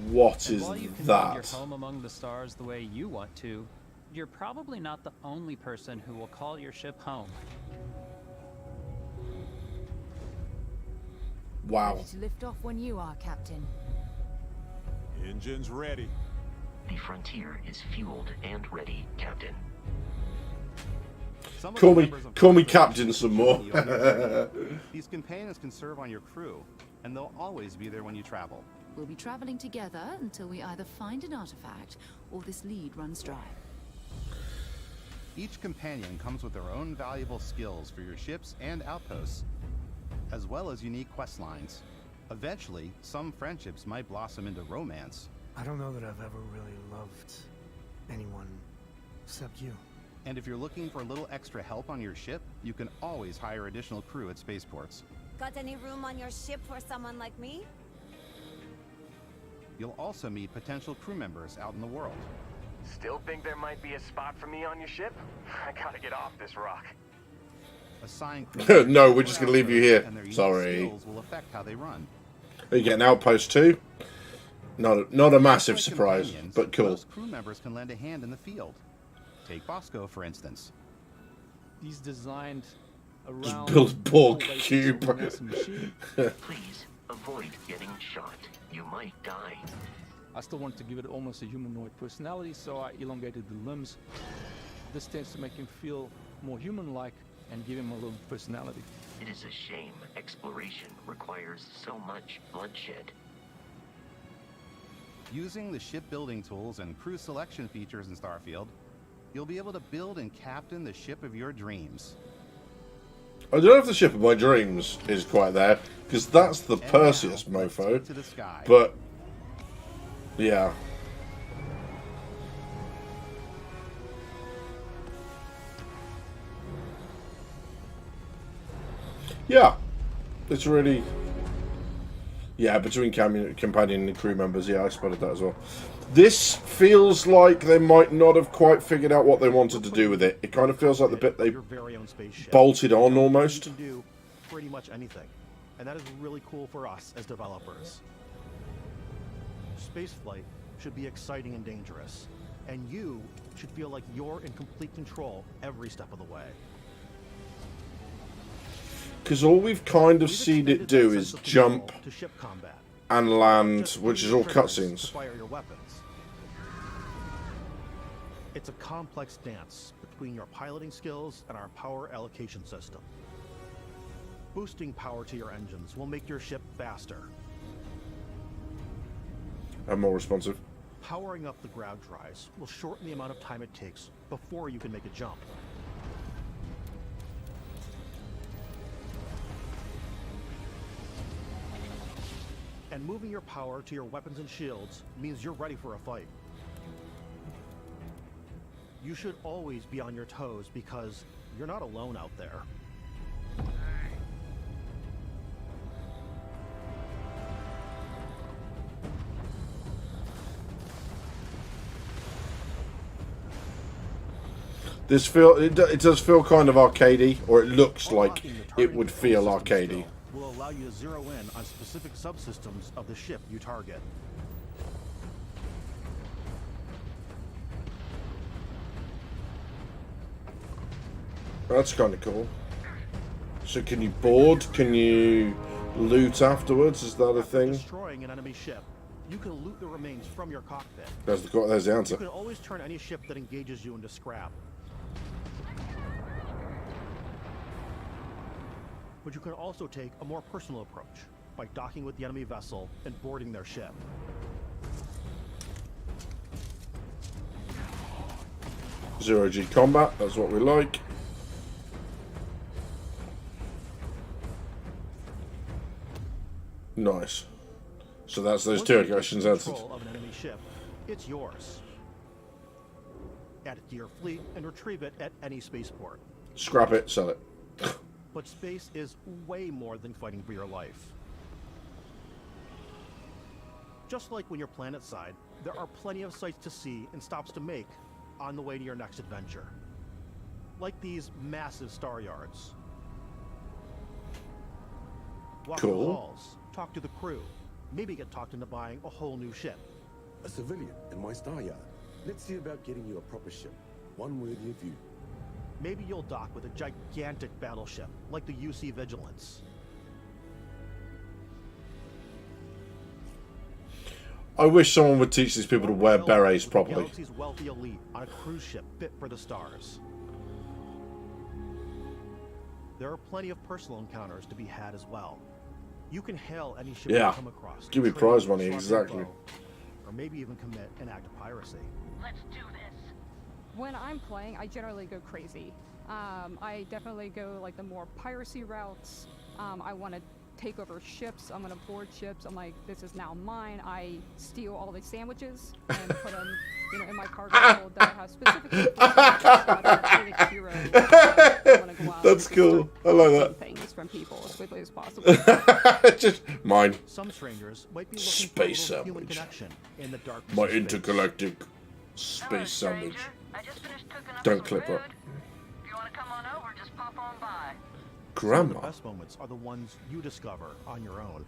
What And is while you can build your that? home among the stars the way you want to, you're probably not the only person who will call your ship home. Wow. Ready to lift off when you are, Captain. Engines ready. The Frontier is fueled and ready, Captain. Call me Captain some more. These companions can serve on your crew, and they'll always be there when you travel. We'll be traveling together until we either find an artifact or this lead runs dry. Each companion comes with their own valuable skills for your ships and outposts, as well as unique quest lines. Eventually, some friendships might blossom into romance. I don't know that I've ever really loved anyone except you. And if you're looking for a little extra help on your ship, you can always hire additional crew at spaceports. Got any room on your ship for someone like me? You'll also meet potential crew members out in the world. Still think there might be a spot for me on your ship? I gotta get off this rock. Assign crew No, we're just gonna leave you here. and their unique Sorry. skills will affect how they run. Are you getting Outpost too? Not a massive Like surprise, companions, but cool. Most crew members can lend a hand in the field. Take Bosco, for instance. He's designed Just build a Borg cube. Please avoid getting shot. You might die. I still want to give it almost a humanoid personality, so I elongated the limbs. This tends to make him feel more human-like and give him a little personality. It is a shame exploration requires so much bloodshed. Using the shipbuilding tools and crew selection features in Starfield, you'll be able to build and captain the ship of your dreams. I don't know if the ship of my dreams is quite there, because that's the Perseus mofo. But yeah. Yeah. It's really... Yeah, between companion and crew members, yeah, I spotted that as well. This feels like they might not have quite figured out what they wanted to do with it. It kind of feels like the bit they bolted on almost. You can do pretty much anything, and that is really cool for us as developers. Spaceflight should be exciting and dangerous, and you should feel like you're in complete control every step of the way. Because all we've kind of seen it do is jump and land, which is all cutscenes. It's a complex dance between your piloting skills and our power allocation system. Boosting power to your engines will make your ship faster. And more responsive. Powering up the ground drives will shorten the amount of time it takes before you can make a jump. And moving your power to your weapons and shields means you're ready for a fight. You should always be on your toes because you're not alone out there. It does feel kind of arcadey, or it looks like it would feel arcadey. Will allow you to zero in on specific subsystems of the ship you target. That's kind of cool. So can you board? Can you loot afterwards? Is that a thing? Destroying an enemy ship, you can loot the remains from your cockpit. There's the answer. You can always turn any ship that engages you into scrap. But you can also take a more personal approach by docking with the enemy vessel and boarding their ship. Zero-G combat, that's what we like. Nice. So that's those two questions answered. Control of an enemy ship, it's yours. Add it to your fleet and retrieve it at any spaceport. Scrap it, sell it. But space is way more than fighting for your life. Just like when you're planetside, there are plenty of sights to see and stops to make on the way to your next adventure. Like these massive star yards. Walk the halls, talk to the crew, maybe get talked into buying a whole new ship. A civilian in my star yard. Let's see about getting you a proper ship, one worthy of you. Maybe you'll dock with a gigantic battleship, like the UC Vigilance. I wish someone would teach these people to wear berets properly. Galaxy's wealthy elite on a cruise ship fit for the stars. There are plenty of personal encounters to be had as well. You can hail any ship you come across. Give me prize money, exactly. Or maybe even commit an act of piracy. Let's do this. When I'm playing, I generally go crazy. I definitely go like the more piracy routes. I want to take over ships. I'm gonna board ships. I'm like, this is now mine. I steal all the sandwiches and put them, in my cargo hold that I have specifically for hero. That's cool. I like that. Things from people as quickly as possible. Just mine. Some strangers might be looking Space for a human sandwich. connection in the darkness My of space. intergalactic space sandwich. Don't clip it. If you want to come on over, just pop on by. Some of Grandma. the best moments are the ones you discover on your own.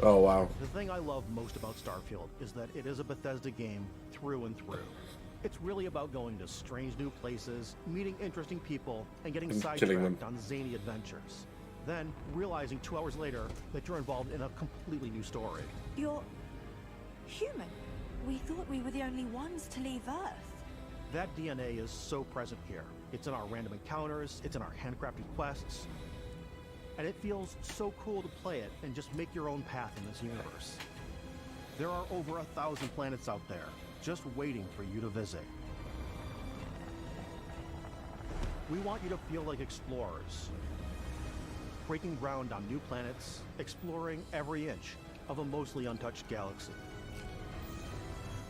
Oh wow. The thing I love most about Starfield is that it is a Bethesda game through and through. It's really about going to strange new places, meeting interesting people, and getting And killing them. sidetracked on zany adventures. Then, realizing 2 hours later that you're involved in a completely new story. You're human. We thought we were the only ones to leave Earth. That DNA is so present here. It's in our random encounters, it's in our handcrafted quests, and it feels so cool to play it and just make your own path in this universe. There are over 1,000 planets out there, just waiting for you to visit. We want you to feel like explorers, breaking ground on new planets, exploring every inch of a mostly untouched galaxy.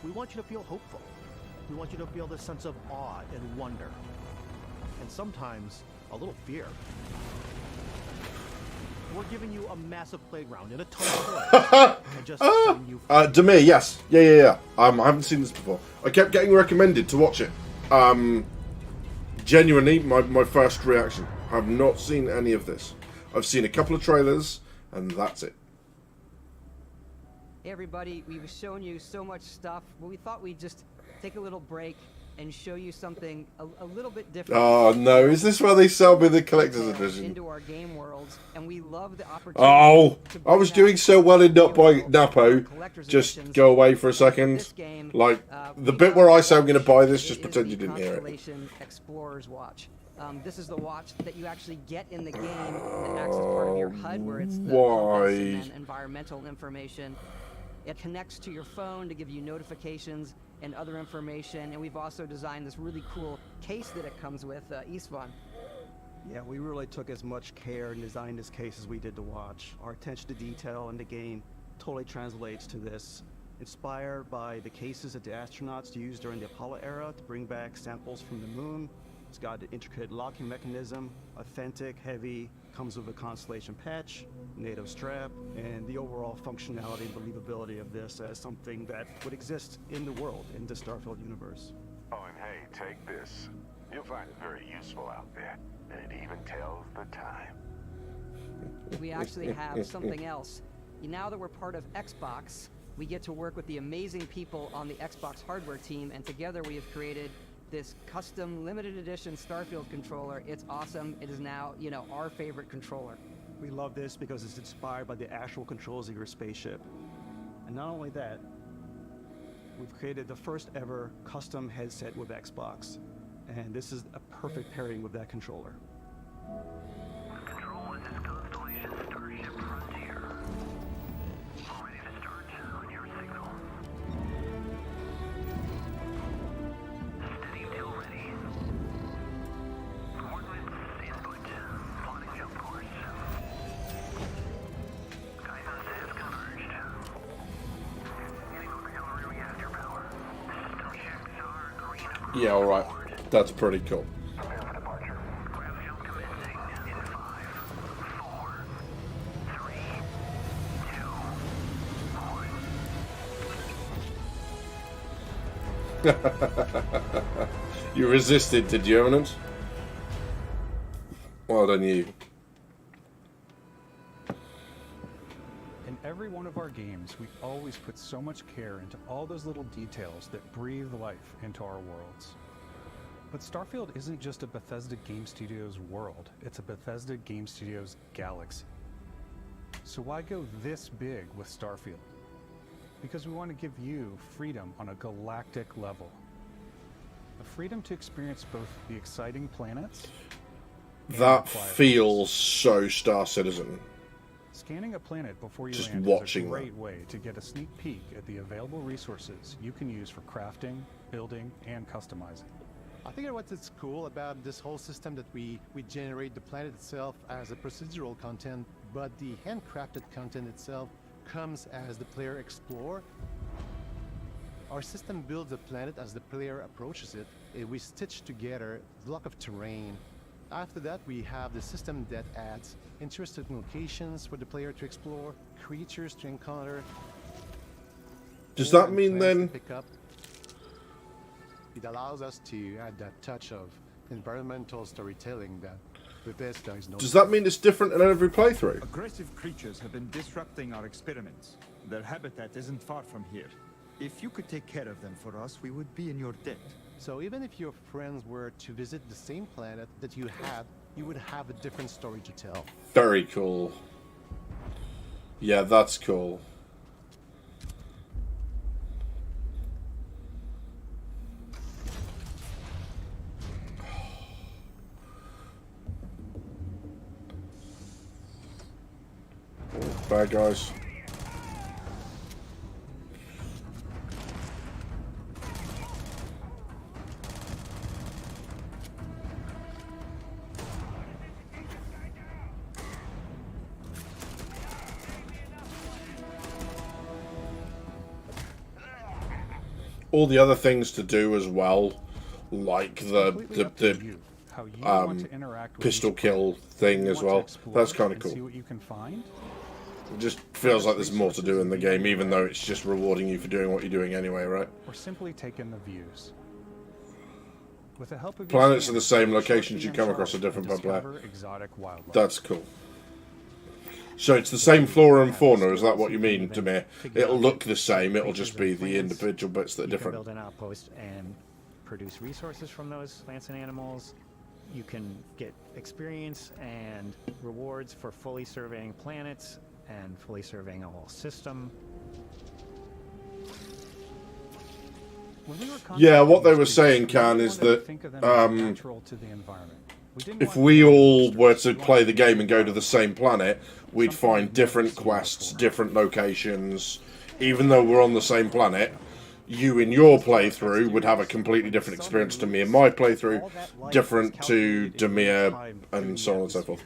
We want you to feel hopeful. We want you to feel this sense of awe and wonder, and sometimes a little fear. We're giving you a massive playground and a ton of toys, and just setting you free. Demir, yes. Yeah. I haven't seen this before. I kept getting recommended to watch it. Genuinely, my first reaction. I have not seen any of this. I've seen a couple of trailers, and that's it. Hey everybody, we've shown you so much stuff, but we thought we'd just take a little break and show you something a little bit different. Oh no, is this where they sell me the collector's edition? Into our game worlds, and we love the opportunity. Oh, I was doing so well in not buying Napo. Just go away for a second. Like, the bit where I say I'm going to buy this, just pretend you didn't hear it. Explorer's Watch. This is the watch that you actually get in the game that acts as part of your HUD, where it's the compass and then environmental information. It connects to your phone to give you notifications and other information, and we've also designed this really cool case that it comes with, Istvan. Yeah, we really took as much care in designing this case as we did the watch. Our attention to detail in the game totally translates to this. Inspired by the cases that the astronauts used during the Apollo era to bring back samples from the moon. It's got an intricate locking mechanism, authentic, heavy, comes with a Constellation patch, NATO strap, and the overall functionality and believability of this as something that would exist in the world, in the Starfield universe. Oh, and hey, take this. You'll find it very useful out there, and it even tells the time. We actually have something else. Now that we're part of Xbox, we get to work with the amazing people on the Xbox hardware team, and together we have created this custom limited edition Starfield controller. It's awesome. It is now, our favorite controller. We love this because it's inspired by the actual controls of your spaceship. And not only that, we've created the first ever custom headset with Xbox. And this is a perfect pairing with that controller. Control, this is Constellation Starship Frontier. All ready to start on your signal. Steady till ready. Coordinates input. Plotting jump course. Guidance has converged. Getting auxiliary reactor power. System checks are green. Yeah, alright. That's pretty cool. You resisted, did you, Eminence? Well done, you. In every one of our games, we always put so much care into all those little details that breathe life into our worlds. But Starfield isn't just a Bethesda Game Studios world, it's a Bethesda Game Studios galaxy. So why go this big with Starfield? Because we want to give you freedom on a galactic level. The freedom to experience both the exciting planets and that the quiet feels so Star Citizen. Scanning a planet before you Just land watching is a that. great way to get a sneak peek at the available resources you can use for crafting, building, and customizing. I think what's cool about this whole system that we generate the planet itself as a procedural content, but the handcrafted content itself comes as the player explore. Our system builds the planet as the player approaches it. We stitch together a block of terrain. After that, we have the system that adds interesting locations for the player to explore, creatures to encounter. Does that mean then? Pick up. It allows us to add that touch of environmental storytelling that Bethesda is known. Does that mean it's different in every playthrough? Aggressive creatures have been disrupting our experiments. Their habitat isn't far from here. If you could take care of them for us, we would be in your debt. So even if your friends were to visit the same planet that you had, you would have a different story to tell. Very cool. Yeah, that's cool. Bad guys. All the other things to do as well, like the pistol kill thing as well. That's kind of cool. See what you can find. It just feels like there's more to do in the game, even though it's just rewarding you for doing what you're doing anyway, right? Or simply take in the views. With the help of Planets are the same, locations you come across are different per player. That's cool. So it's the same flora and fauna, is that what you mean, Demir? It'll look the same, it'll just be the individual bits that are different. You can build an outpost and produce resources from those plants and animals. You can get experience and rewards for fully surveying planets and fully surveying a whole system. Yeah, what they were saying, Khan, is that if we all were to play the game and go to the same planet, we'd find different quests, different locations. Even though we're on the same planet, you in your playthrough would have a completely different experience to me in my playthrough, different to Demir, and so on and so forth.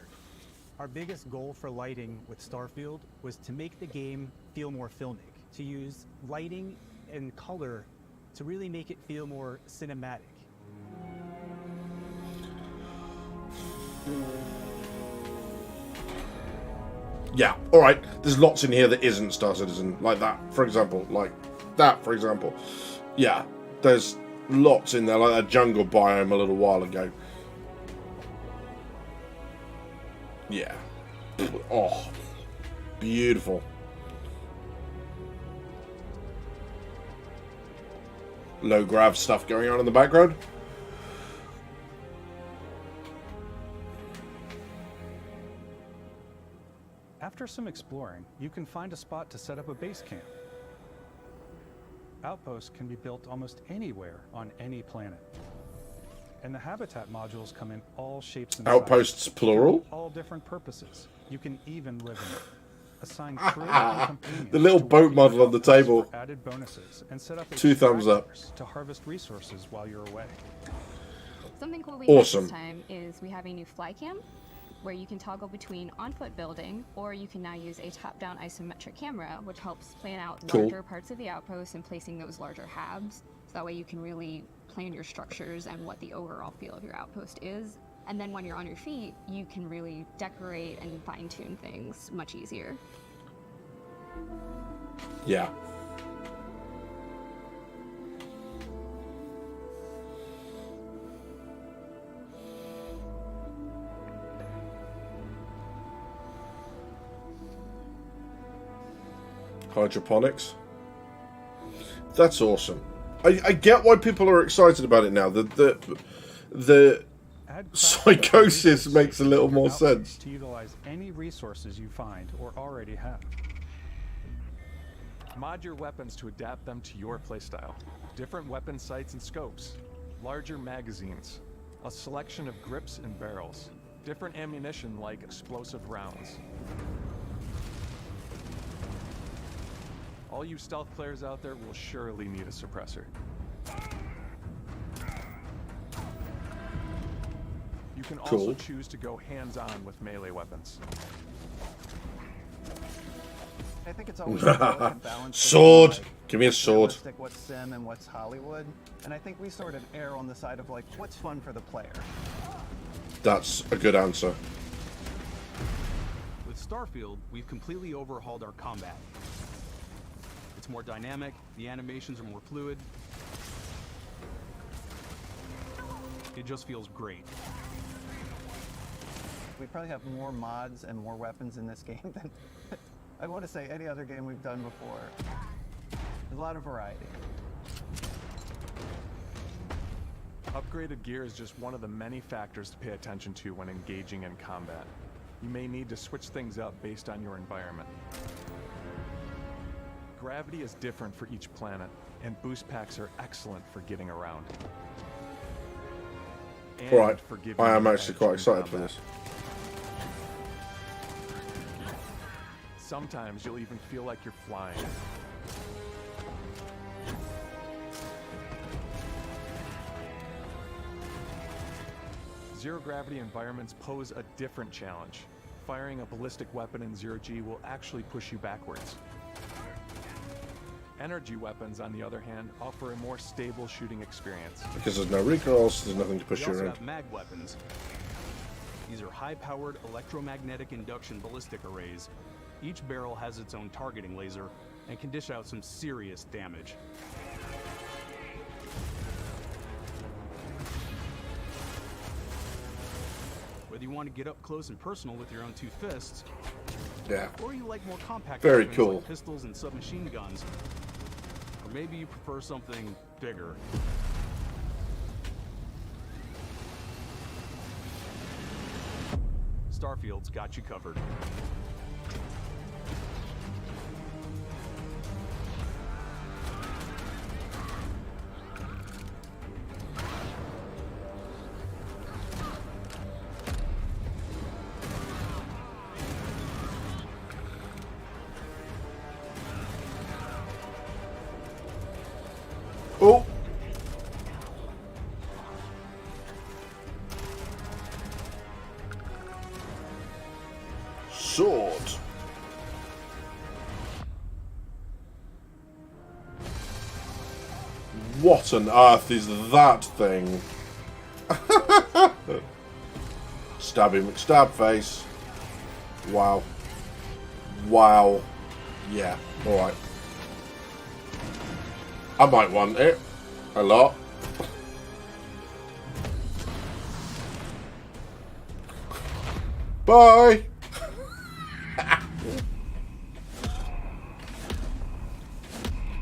Our biggest goal for lighting with Starfield was to make the game feel more filmic, to use lighting and color to really make it feel more cinematic. Yeah, alright, there's lots in here that isn't Star Citizen, like that, for example, Yeah, there's lots in there, like that jungle biome a little while ago. Yeah. Oh, beautiful. Low grav stuff going on in the background. After some exploring, you can find a spot to set up a base camp. Outposts can be built almost anywhere on any planet. And the habitat modules come in all shapes and Outposts sizes, plural? all different purposes. You can even live in it. Assign crew and companions The little to boat work model on the table. for added bonuses and set up 2 thumbs up. extractors to harvest resources while you're away. Something cool we Awesome. have this time is we have a new fly cam where you can toggle between on-foot building, or you can now use a top-down isometric camera, which helps plan out Cool. larger parts of the outpost and placing those larger halves. So that way you can really plan your structures and what the overall feel of your outpost is. And then when you're on your feet, you can really decorate and fine-tune things much easier. Yeah. Hydroponics. That's awesome. I get why people are excited about it now. The psychosis makes a little more sense. To utilize any resources you find or already have. Mod your weapons to adapt them to your playstyle. Different weapon sights and scopes, larger magazines, a selection of grips and barrels, different ammunition like explosive rounds. All you stealth players out there will surely need a suppressor. You can also Cool. choose to go hands-on with melee weapons. I think it's always a delicate balance. Sword! between, like, Give me a sword. realistic, what's sim and what's Hollywood, and I think we sort of err on the side of like what's fun for the player. That's a good answer. With Starfield, we've completely overhauled our combat. It's more dynamic, the animations are more fluid. It just feels great. We probably have more mods and more weapons in this game than I want to say any other game we've done before. a lot of variety. Upgraded gear is just one of the many factors to pay attention to when engaging in combat. You may need to switch things up based on your environment. Gravity is different for each planet, and boost packs are excellent for getting around. And Right, for giving I am you actually edge quite in excited for combat. this. Sometimes you'll even feel like you're flying. Zero-gravity environments pose a different challenge. Firing a ballistic weapon in zero-G will actually push you backwards. Energy weapons, on the other hand, offer a more stable shooting experience. Because there's no recoils, there's nothing to push We you also around. have mag weapons. These are high-powered electromagnetic induction ballistic arrays. Each barrel has its own targeting laser and can dish out some serious damage. Whether you want to get up close and personal with your own two fists, Yeah. or you like more compact Very weapons cool. like pistols and submachine guns, or maybe you prefer something bigger. Starfield's got you covered. Oh! Sword. What on earth is that thing? Stabby McStab face. Wow. Wow. Yeah, alright. I might want it. A lot. Bye!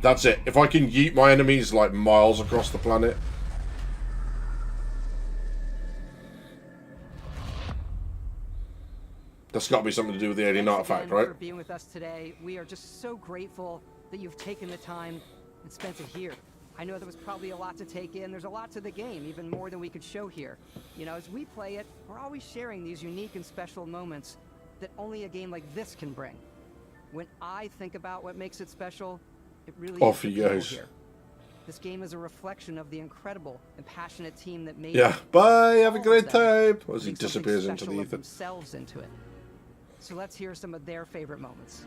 That's it. If I can yeet my enemies like miles across the planet. That's got to be something to do with the alien Thanks artifact, again right? for being with us today. We are just so grateful that you've taken the time and spent it here. I know there was probably a lot to take in. There's a lot to the game, even more than we could show here. You know, as we play it, we're always sharing these unique and special moments that only a game like this can bring. When I think about what makes it special, it really Off is the he people goes. here. This game is a reflection of the incredible and passionate team that made Yeah. it. Bye. Have a All great of them time. As he bring something disappears into special the of ether. themselves into it. So let's hear some of their favorite moments.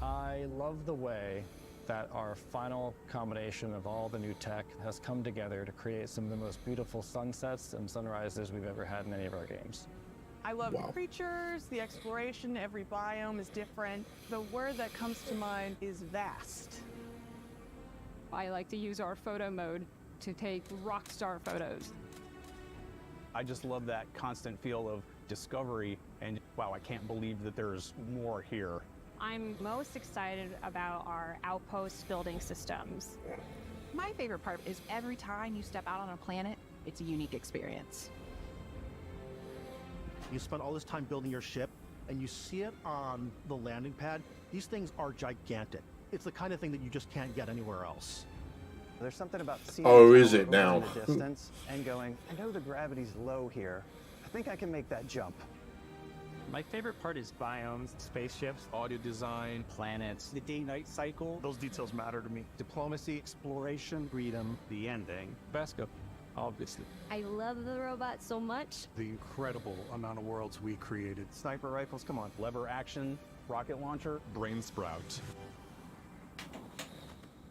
I love the way that our final combination of all the new tech has come together to create some of the most beautiful sunsets and sunrises we've ever had in any of our games. I love the creatures, the exploration, every biome is different. The word that comes to mind is vast. I like to use our photo mode to take rock star photos. I just love that constant feel of discovery and wow, I can't believe that there's more here. I'm most excited about our outpost building systems. My favorite part is every time you step out on a planet, it's a unique experience. You spend all this time building your ship, and you see it on the landing pad. These things are gigantic. It's the kind of thing that you just can't get anywhere else. There's something about seeing Oh, the is tower it over now? in the distance and going, I know the gravity's low here. I think I can make that jump. My favorite part is biomes, spaceships, audio design, planets, the day-night cycle. Those details matter to me. Diplomacy, exploration, freedom, the ending. Vasco, obviously. I love the robot so much. The incredible amount of worlds we created. Sniper rifles, come on. Lever action, rocket launcher. Brain sprout.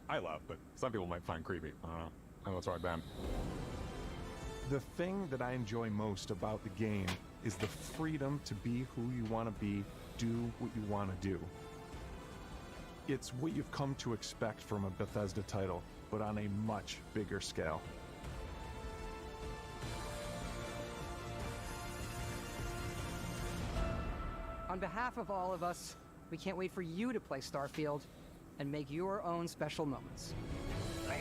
I love, but some people might find creepy. I don't know. I know it's hard, Ben. The thing that I enjoy most about the game is the freedom to be who you want to be, do what you want to do. It's what you've come to expect from a Bethesda title, but on a much bigger scale. On behalf of all of us, we can't wait for you to play Starfield. and make your own special moments. Go.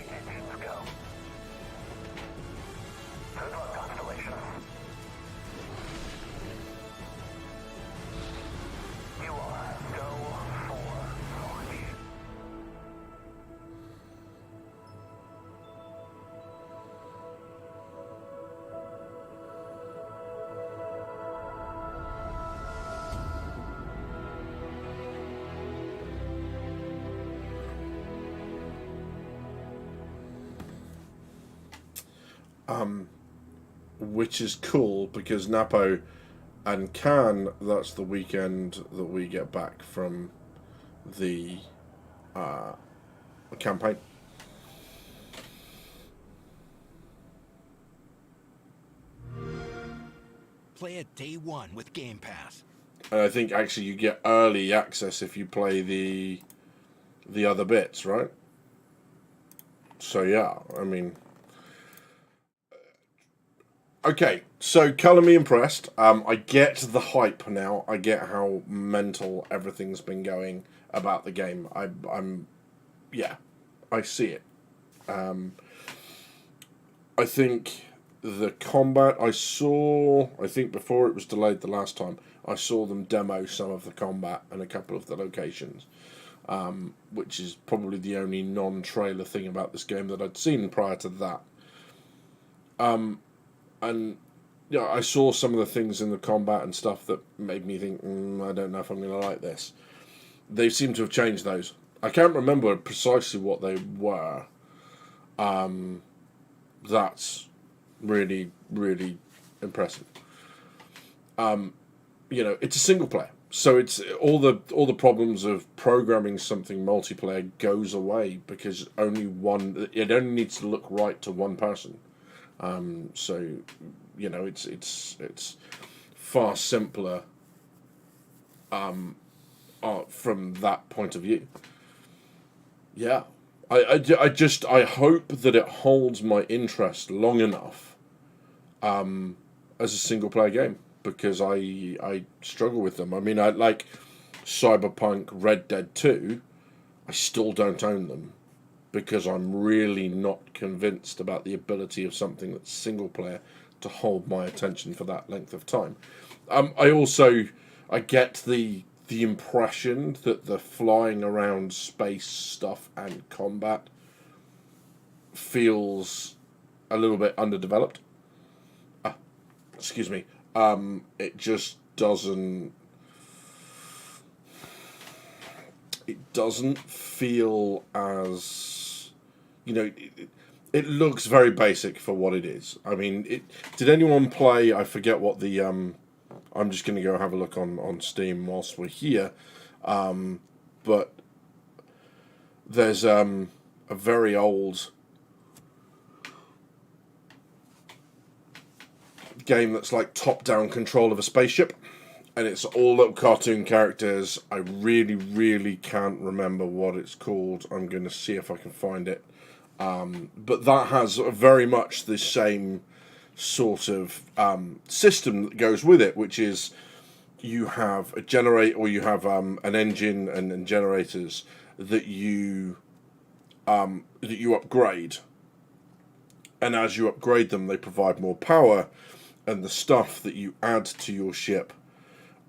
Good luck, Constellation. You are go for launch. Which is cool because Napo and Cannes, that's the weekend that we get back from the campaign. Play it day one with Game Pass. And I think actually you get early access if you play the other bits, right? So yeah, I mean, okay. So color me impressed. I get the hype now. I get how mental everything's been going about the game. I'm, yeah, I see it. I think the combat I think before it was delayed the last time, I saw them demo some of the combat and a couple of the locations, which is probably the only non-trailer thing about this game that I'd seen prior to that. And yeah, I saw some of the things in the combat and stuff that made me think, I don't know if I'm going to like this. They seem to have changed those. I can't remember precisely what they were. That's really, really impressive. It's a single player, so it's all the problems of programming something multiplayer goes away because it only needs to look right to one person. So it's far simpler from that point of view. Yeah. I hope that it holds my interest long enough as a single player game, because I struggle with them. I mean, I like Cyberpunk, Red Dead 2, I still don't own them because I'm really not convinced about the ability of something that's single player to hold my attention for that length of time. I get the impression that the flying around space stuff and combat feels a little bit underdeveloped. Excuse me. It just doesn't. It doesn't feel as, it looks very basic for what it is. I mean, did anyone play? I forget what the. I'm just going to go have a look on Steam whilst we're here, but there's a very old game that's like top-down control of a spaceship, and it's all little cartoon characters. I really, really can't remember what it's called. I'm going to see if I can find it. But that has very much the same sort of system that goes with it, which is you have a generator, or you have an engine and generators that you upgrade, and as you upgrade them, they provide more power, and the stuff that you add to your ship,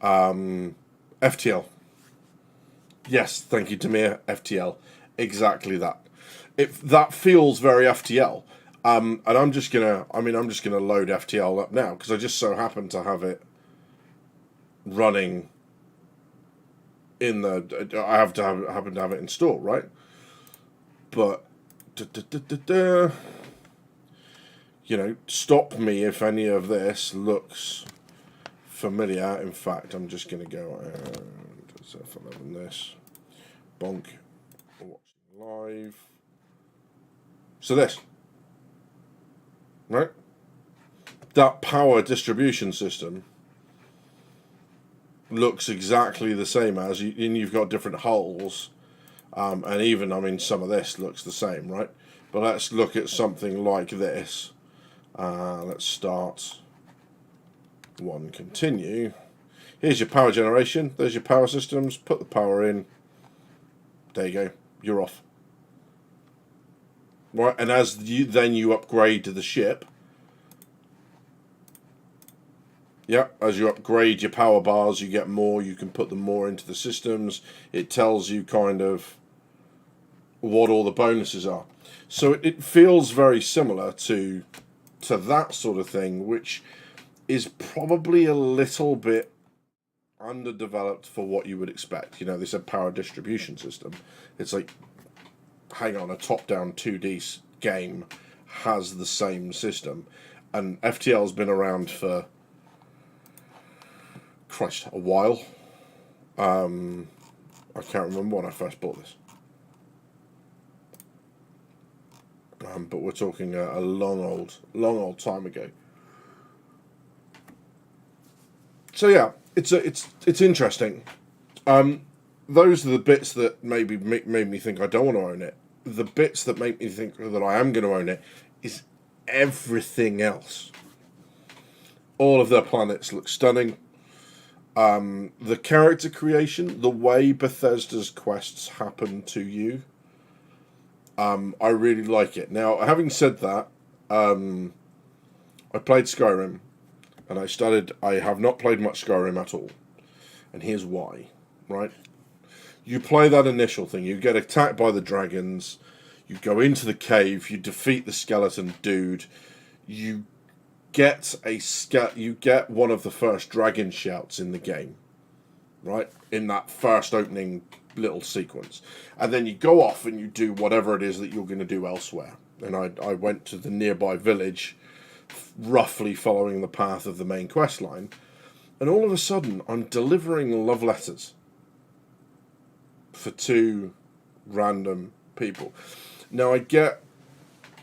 FTL. Yes, thank you, Demir. FTL, exactly that. That feels very FTL. And I'm just gonna load FTL up now because I just so happen to have it running in the. I happen to have it installed, right? But stop me if any of this looks familiar. In fact, I'm just gonna go and F11 this, bonk, watching live. So this. Right? That power distribution system looks exactly the same and you've got different holes, and even, some of this looks the same, right? But let's look at something like this. Let's start one, continue. Here's your power generation. There's your power systems. Put the power in. There you go. you're off. Right, and as you upgrade the ship. Yeah, as you upgrade your power bars, you get more. You can put them more into the systems. It tells you kind of what all the bonuses are. So it feels very similar to that sort of thing, which is probably a little bit underdeveloped for what you would expect. You know, they said power distribution system. It's like, hang on, a top-down 2D game has the same system. And FTL's been around for, Christ, a while. I can't remember when I first bought this. But we're talking a long old time ago. So yeah, it's interesting. Those are the bits that maybe made me think I don't want to own it. The bits that make me think that I am going to own it is everything else. All of their planets look stunning. The character creation, the way Bethesda's quests happen to you, I really like it. Now, having said that, I played Skyrim, and I have not played much Skyrim at all. And here's why, right? You play that initial thing, you get attacked by the dragons, you go into the cave, you defeat the skeleton dude, you get one of the first dragon shouts in the game, right? In that first opening little sequence. And then you go off and you do whatever it is that you're going to do elsewhere. And I went to the nearby village, roughly following the path of the main quest line, and all of a sudden I'm delivering love letters for two random people. Now I get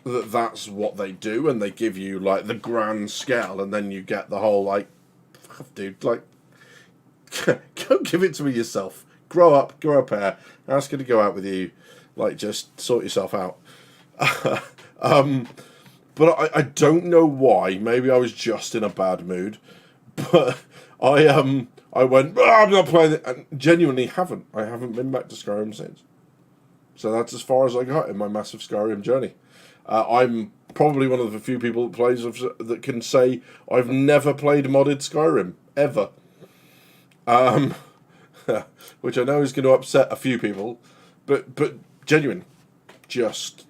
that that's what they do, and they give you like the grand scale, and then you get the whole like, dude, like, go give it to me yourself. Grow up, grow a pair. Ask her to go out with you. Like, just sort yourself out. But I don't know why. Maybe I was just in a bad mood. But I went, I'm not playing it, and genuinely haven't. I haven't been back to Skyrim since. So that's as far as I got in my massive Skyrim journey. I'm probably one of the few people that can say I've never played modded Skyrim ever. Which I know is going to upset a few people, but genuine, just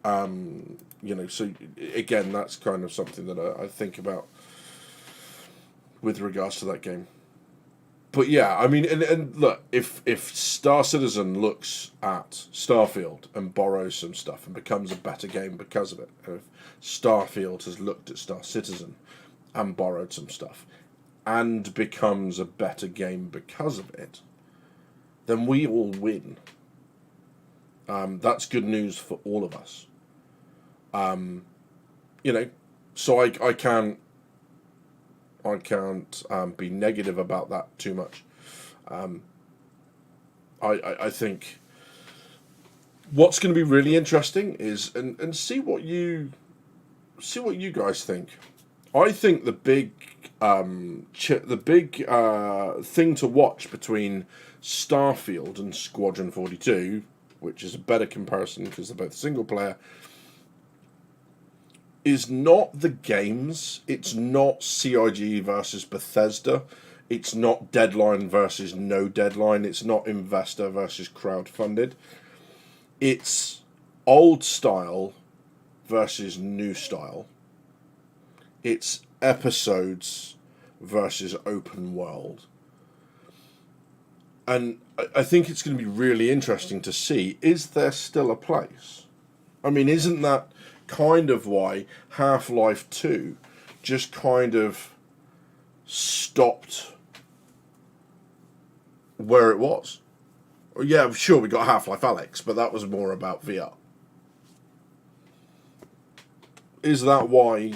So again, that's kind of something that I think about with regards to that game. But yeah, I mean, and look, if Star Citizen looks at Starfield and borrows some stuff and becomes a better game because of it, and if Starfield has looked at Star Citizen and borrowed some stuff and becomes a better game because of it, then we all win. That's good news for all of us. So I can't be negative about that too much. I think what's going to be really interesting is and see what you guys think. I think the big thing to watch between Starfield and Squadron 42, which is a better comparison because they're both single player, is not the games. It's not CIG versus Bethesda. It's not deadline versus no deadline. It's not investor versus crowdfunded. It's old style versus new style. It's episodes versus open world. And I think it's going to be really interesting to see, is there still a place? I mean, isn't that kind of why Half-Life 2 just kind of stopped where it was? Yeah, sure, we got Half-Life Alyx, but that was more about VR. Is that why?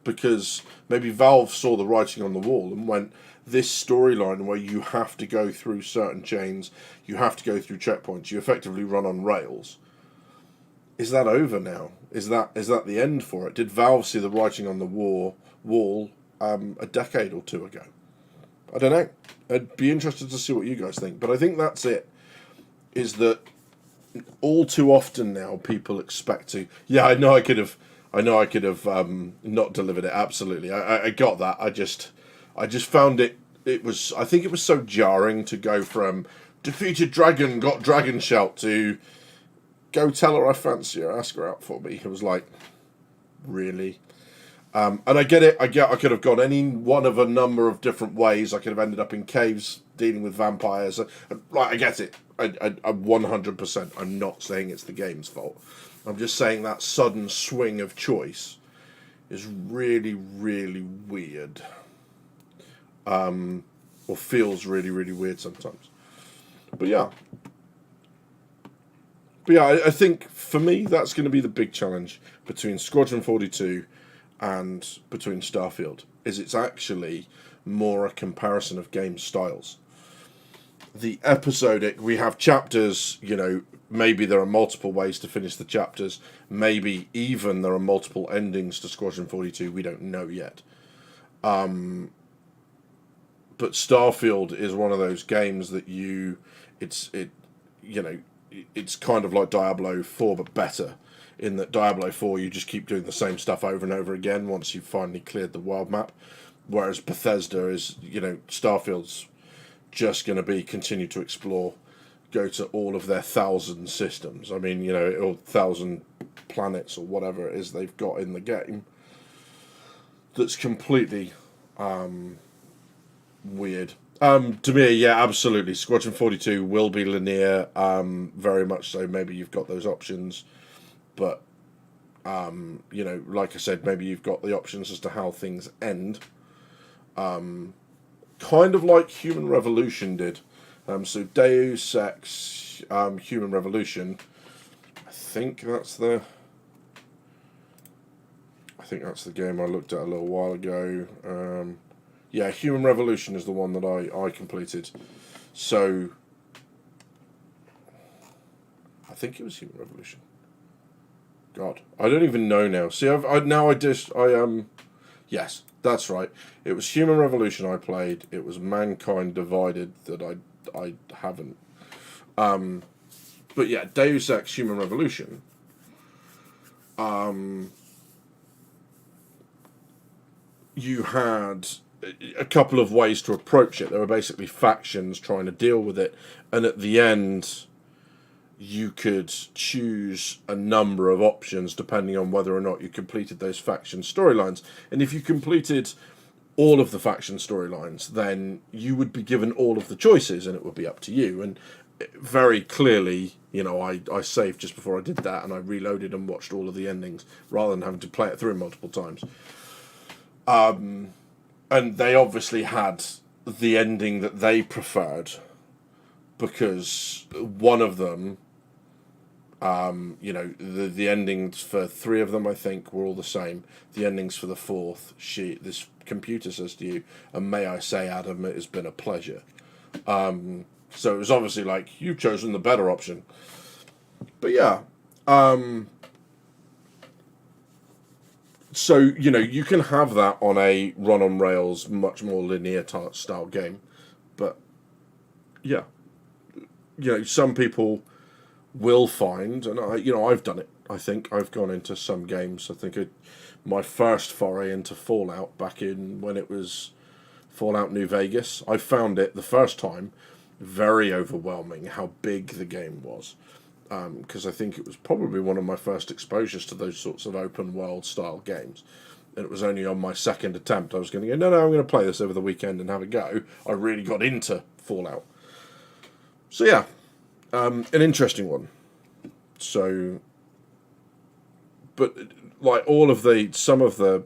Because maybe Valve saw the writing on the wall and went, this storyline where you have to go through certain chains, you have to go through checkpoints, you effectively run on rails. Is that over now? Is that the end for it? Did Valve see the writing on the wall a decade or two ago? I don't know. I'd be interested to see what you guys think. But I think that's it. Is that all too often now people expect to. Yeah, I know I could have not delivered it. Absolutely, I got that. I just found it. It was. I think it was so jarring to go from defeated dragon, got dragon shout to go tell her I fancy her, ask her out for me. It was like, really. And I get it. I could have gone any one of a number of different ways. I could have ended up in caves dealing with vampires. Like, I get it. I 100%. I'm not saying it's the game's fault. I'm just saying that sudden swing of choice is really, really weird. Or feels really, really weird sometimes. But yeah. I think for me that's going to be the big challenge between Squadron 42 and between Starfield. Is it's actually more a comparison of game styles. The episodic, we have chapters, you know, maybe there are multiple ways to finish the chapters. Maybe even there are multiple endings to Squadron 42. We don't know yet. But Starfield is one of those games that it's kind of like Diablo 4, but better. In that Diablo 4, you just keep doing the same stuff over and over again once you've finally cleared the world map. Whereas Bethesda is, Starfield's just going to be continue to explore, go to all of their 1,000 systems. I mean, or 1,000 planets or whatever it is they've got in the game. That's completely weird. To me, yeah, absolutely. Squadron 42 will be linear, very much so. Maybe you've got those options, but like I said, maybe you've got the options as to how things end. Kind of like Human Revolution did. So Deus Ex Human Revolution, I think that's the game I looked at a little while ago. Yeah, Human Revolution is the one that I completed. So I think it was Human Revolution. God, I don't even know now. See, yes, that's right. It was Human Revolution I played. It was Mankind Divided that I haven't. But yeah, Deus Ex Human Revolution. You had a couple of ways to approach it. There were basically factions trying to deal with it, and at the end, you could choose a number of options depending on whether or not you completed those faction storylines. And if you completed all of the faction storylines, then you would be given all of the choices, and it would be up to you. And very clearly, I saved just before I did that, and I reloaded and watched all of the endings rather than having to play it through multiple times. And they obviously had the ending that they preferred, because one of them, the endings for 3 of them, I think, were all the same. The endings for the 4th, this computer says to you, and may I say, Adam, it has been a pleasure. So it was obviously like, you've chosen the better option. But yeah, so, you can have that on a run-on-rails, much more linear style game. But, yeah. Some people will find, and I've done it. I think I've gone into some games. I think my first foray into Fallout back in when it was Fallout New Vegas, I found it the first time very overwhelming how big the game was. Because I think it was probably one of my first exposures to those sorts of open world style games. And it was only on my second attempt I was going to go, no, I'm going to play this over the weekend and have a go. I really got into Fallout. So yeah, an interesting one. So, but like some of the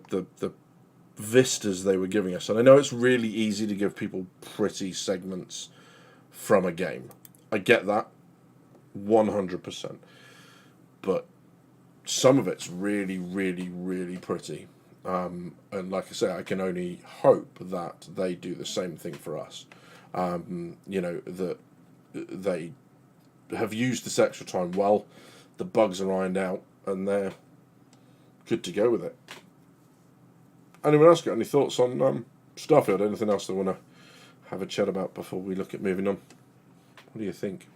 vistas they were giving us, and I know it's really easy to give people pretty segments from a game. I get that. 100%. But some of it's really, really, really pretty. And like I say, I can only hope that they do the same thing for us. That they have used this extra time well, the bugs are ironed out, and they're good to go with it. Anyone else got any thoughts on Starfield? Anything else they want to have a chat about before we look at moving on? What do you think?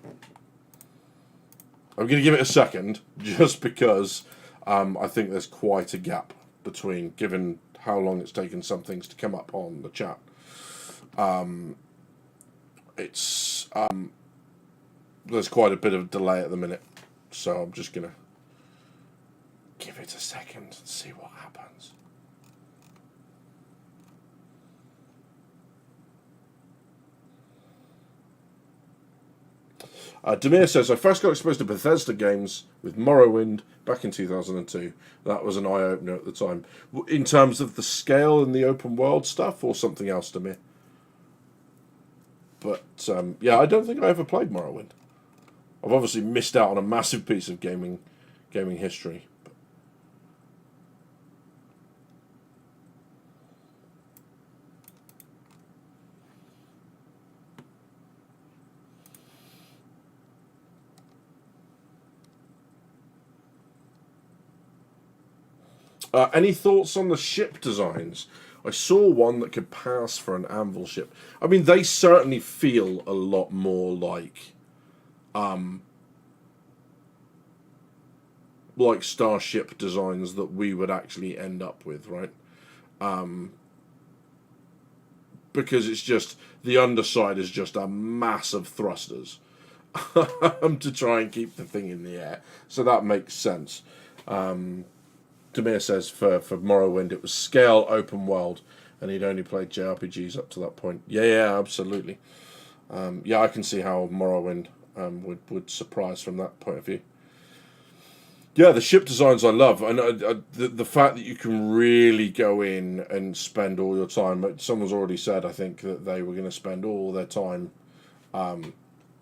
I'm going to give it a second, just because I think there's quite a gap between, given how long it's taken some things to come up on the chat. There's quite a bit of delay at the minute, so I'm just going to give it a second and see what happens. Demir says, I first got exposed to Bethesda games with Morrowind back in 2002. That was an eye-opener at the time. In terms of the scale and the open world stuff, or something else, Demir? But, yeah, I don't think I ever played Morrowind. I've obviously missed out on a massive piece of gaming history. Any thoughts on the ship designs? I saw one that could pass for an anvil ship. I mean, they certainly feel a lot more like starship designs that we would actually end up with, right? Because it's just, the underside is just a mass of thrusters to try and keep the thing in the air. So that makes sense. Demir says for Morrowind it was scale open world, and he'd only played JRPGs up to that point. Yeah, absolutely. Yeah, I can see how Morrowind would surprise from that point of view. Yeah, the ship designs I love, and the fact that you can really go in and spend all your time. Someone's already said, I think, that they were going to spend all their time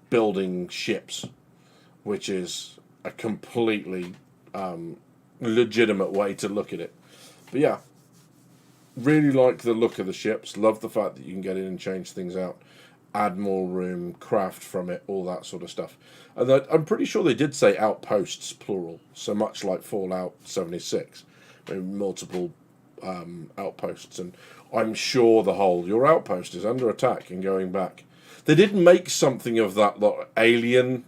building ships, which is a completely legitimate way to look at it. But yeah, really like the look of the ships. Love the fact that you can get in and change things out, add more room, craft from it, all that sort of stuff. And I'm pretty sure they did say outposts, plural, so much like Fallout 76. Multiple outposts, and I'm sure the whole, your outpost is under attack and going back. They did make something of that alien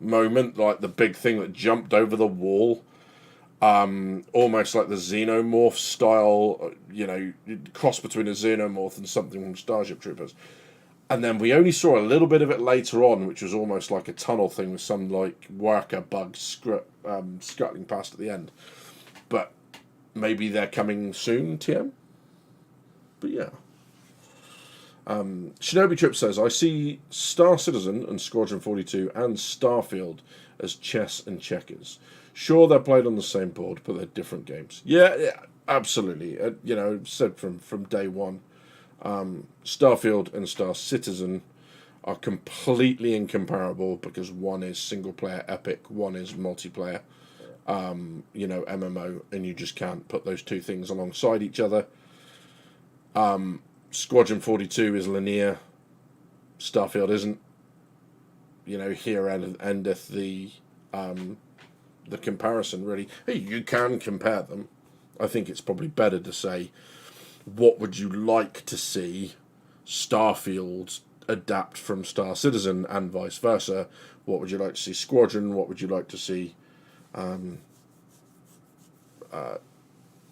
moment, like the big thing that jumped over the wall. Almost like the xenomorph style, cross between a xenomorph and something from Starship Troopers. And then we only saw a little bit of it later on, which was almost like a tunnel thing with some worker bug scuttling past at the end. But maybe they're coming soon, TM? But yeah. Shinobi Trip says, I see Star Citizen and Squadron 42 and Starfield as chess and checkers. Sure, they're played on the same board, but they're different games. Yeah, absolutely. Said from day one. Starfield and Star Citizen are completely incomparable because one is single player epic, one is multiplayer, MMO, and you just can't put those two things alongside each other. Squadron 42 is linear, Starfield isn't. Here endeth the comparison, really. Hey, you can compare them. I think it's probably better to say, what would you like to see Starfield adapt from Star Citizen and vice versa? What would you like to see Squadron? What would you like to see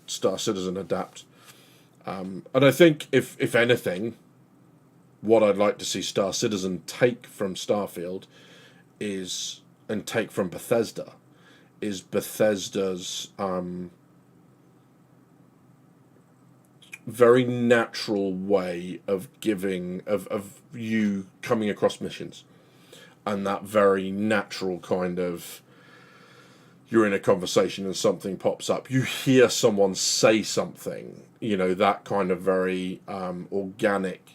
Star Citizen adapt? And I think, if anything, what I'd like to see Star Citizen take from Starfield and take from Bethesda, is Bethesda's very natural way of giving of you coming across missions, and that very natural kind of, you're in a conversation and something pops up, you hear someone say something, that kind of very organic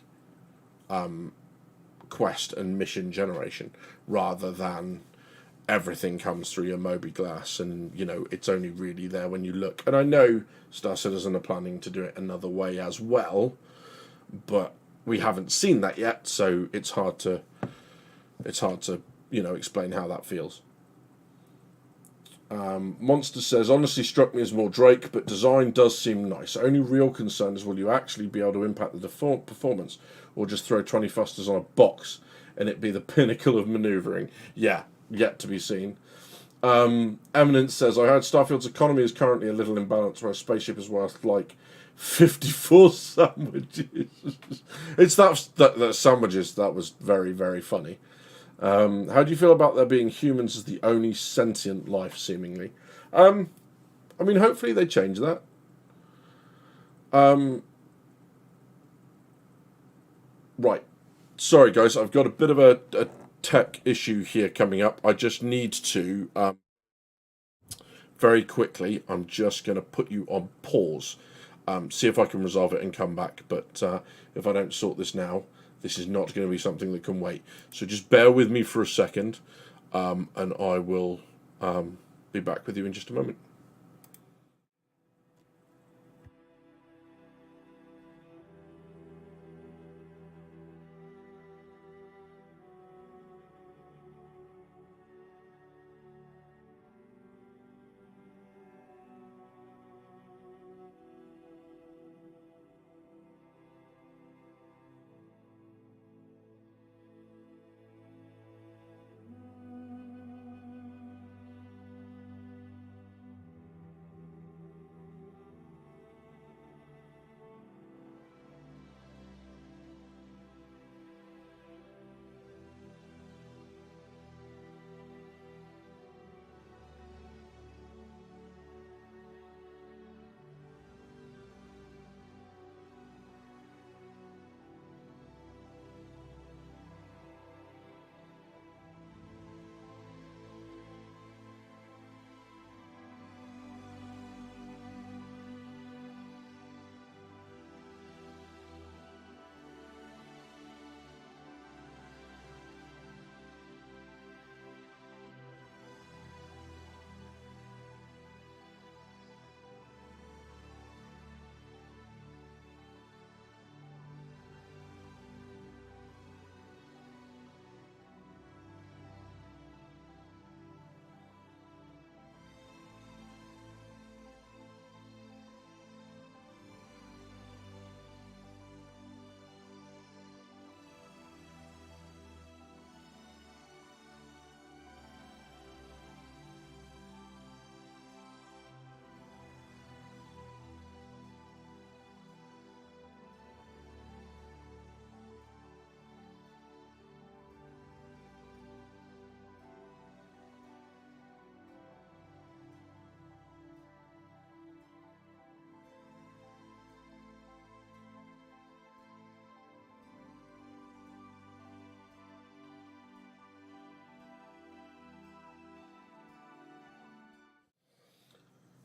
quest and mission generation, rather than everything comes through your Moby Glass and it's only really there when you look. And I know Star Citizen are planning to do it another way as well, but we haven't seen that yet, so it's hard to explain how that feels. Monster says, honestly struck me as more Drake, but design does seem nice. Only real concern is, will you actually be able to impact the default performance, or just throw 20 thrusters on a box and it be the pinnacle of maneuvering? Yeah, yet to be seen. Eminence says, I heard Starfield's economy is currently a little imbalanced, where a spaceship is worth like 54 sandwiches. It's that sandwiches that was very, very funny. How do you feel about there being humans as the only sentient life, seemingly? I mean, hopefully they change that. Right. Sorry, guys, I've got a bit of a tech issue here coming up. I just need to, very quickly, I'm just going to put you on pause. See if I can resolve it and come back. But if I don't sort this now, this is not going to be something that can wait. So just bear with me for a second, and I will be back with you in just a moment.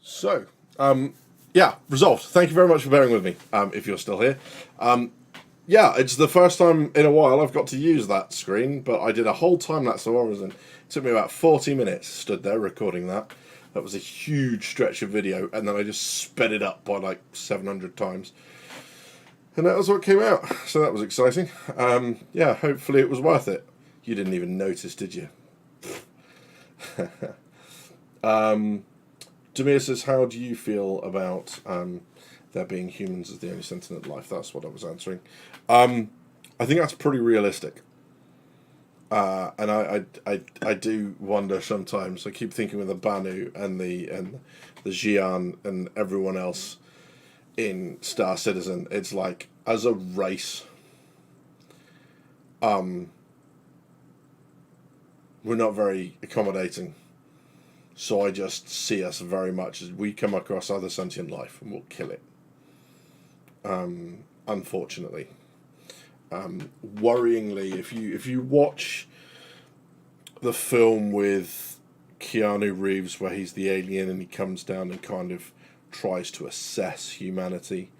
So, yeah, resolved. Thank you very much for bearing with me, if you're still here. Yeah, it's the first time in a while I've got to use that screen, but I did a whole time-lapse of Horizon. It took me about 40 minutes, stood there recording that. That was a huge stretch of video, and then I just sped it up by like 700 times. And that was what came out, so that was exciting. Yeah, hopefully it was worth it. You didn't even notice, did you? Demir says, how do you feel about there being humans as the only sentient life? That's what I was answering. I think that's pretty realistic. And I do wonder sometimes. I keep thinking with the Banu and the Xi'an and everyone else in Star Citizen, it's like, as a race, we're not very accommodating. So I just see us very much as we come across other sentient life and we'll kill it. Unfortunately. Worryingly, if you watch the film with Keanu Reeves where he's the alien and he comes down and kind of tries to assess humanity,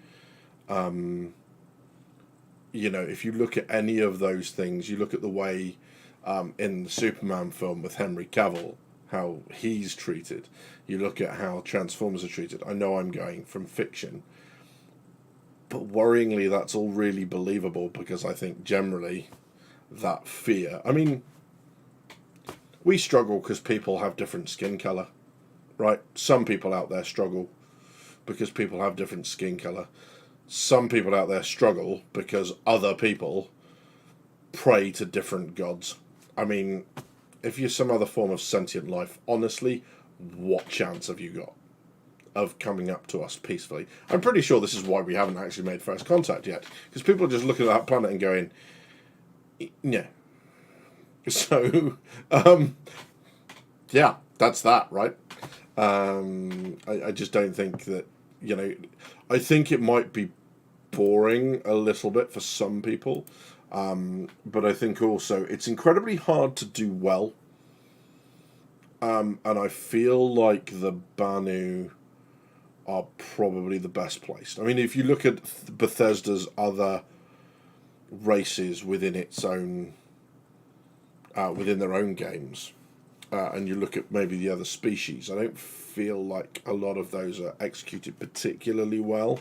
you know, if you look at any of those things, you look at the way in the Superman film with Henry Cavill, how he's treated, you look at how Transformers are treated. I know I'm going from fiction, but worryingly that's all really believable, because I think generally that fear, I mean, we struggle because people have different skin colour, right? Some people out there struggle because people have different skin colour. Some people out there struggle because other people pray to different gods. I mean, if you're some other form of sentient life, honestly, what chance have you got of coming up to us peacefully? I'm pretty sure this is why we haven't actually made first contact yet, because people are just looking at that planet and going, yeah. So, yeah, that's that, right? I just don't think that, you know, I think it might be boring a little bit for some people, but I think also it's incredibly hard to do well, and I feel like the Banu are probably the best placed. I mean, if you look at Bethesda's other races within its own, within their own games, and you look at maybe the other species, I don't feel like a lot of those are executed particularly well.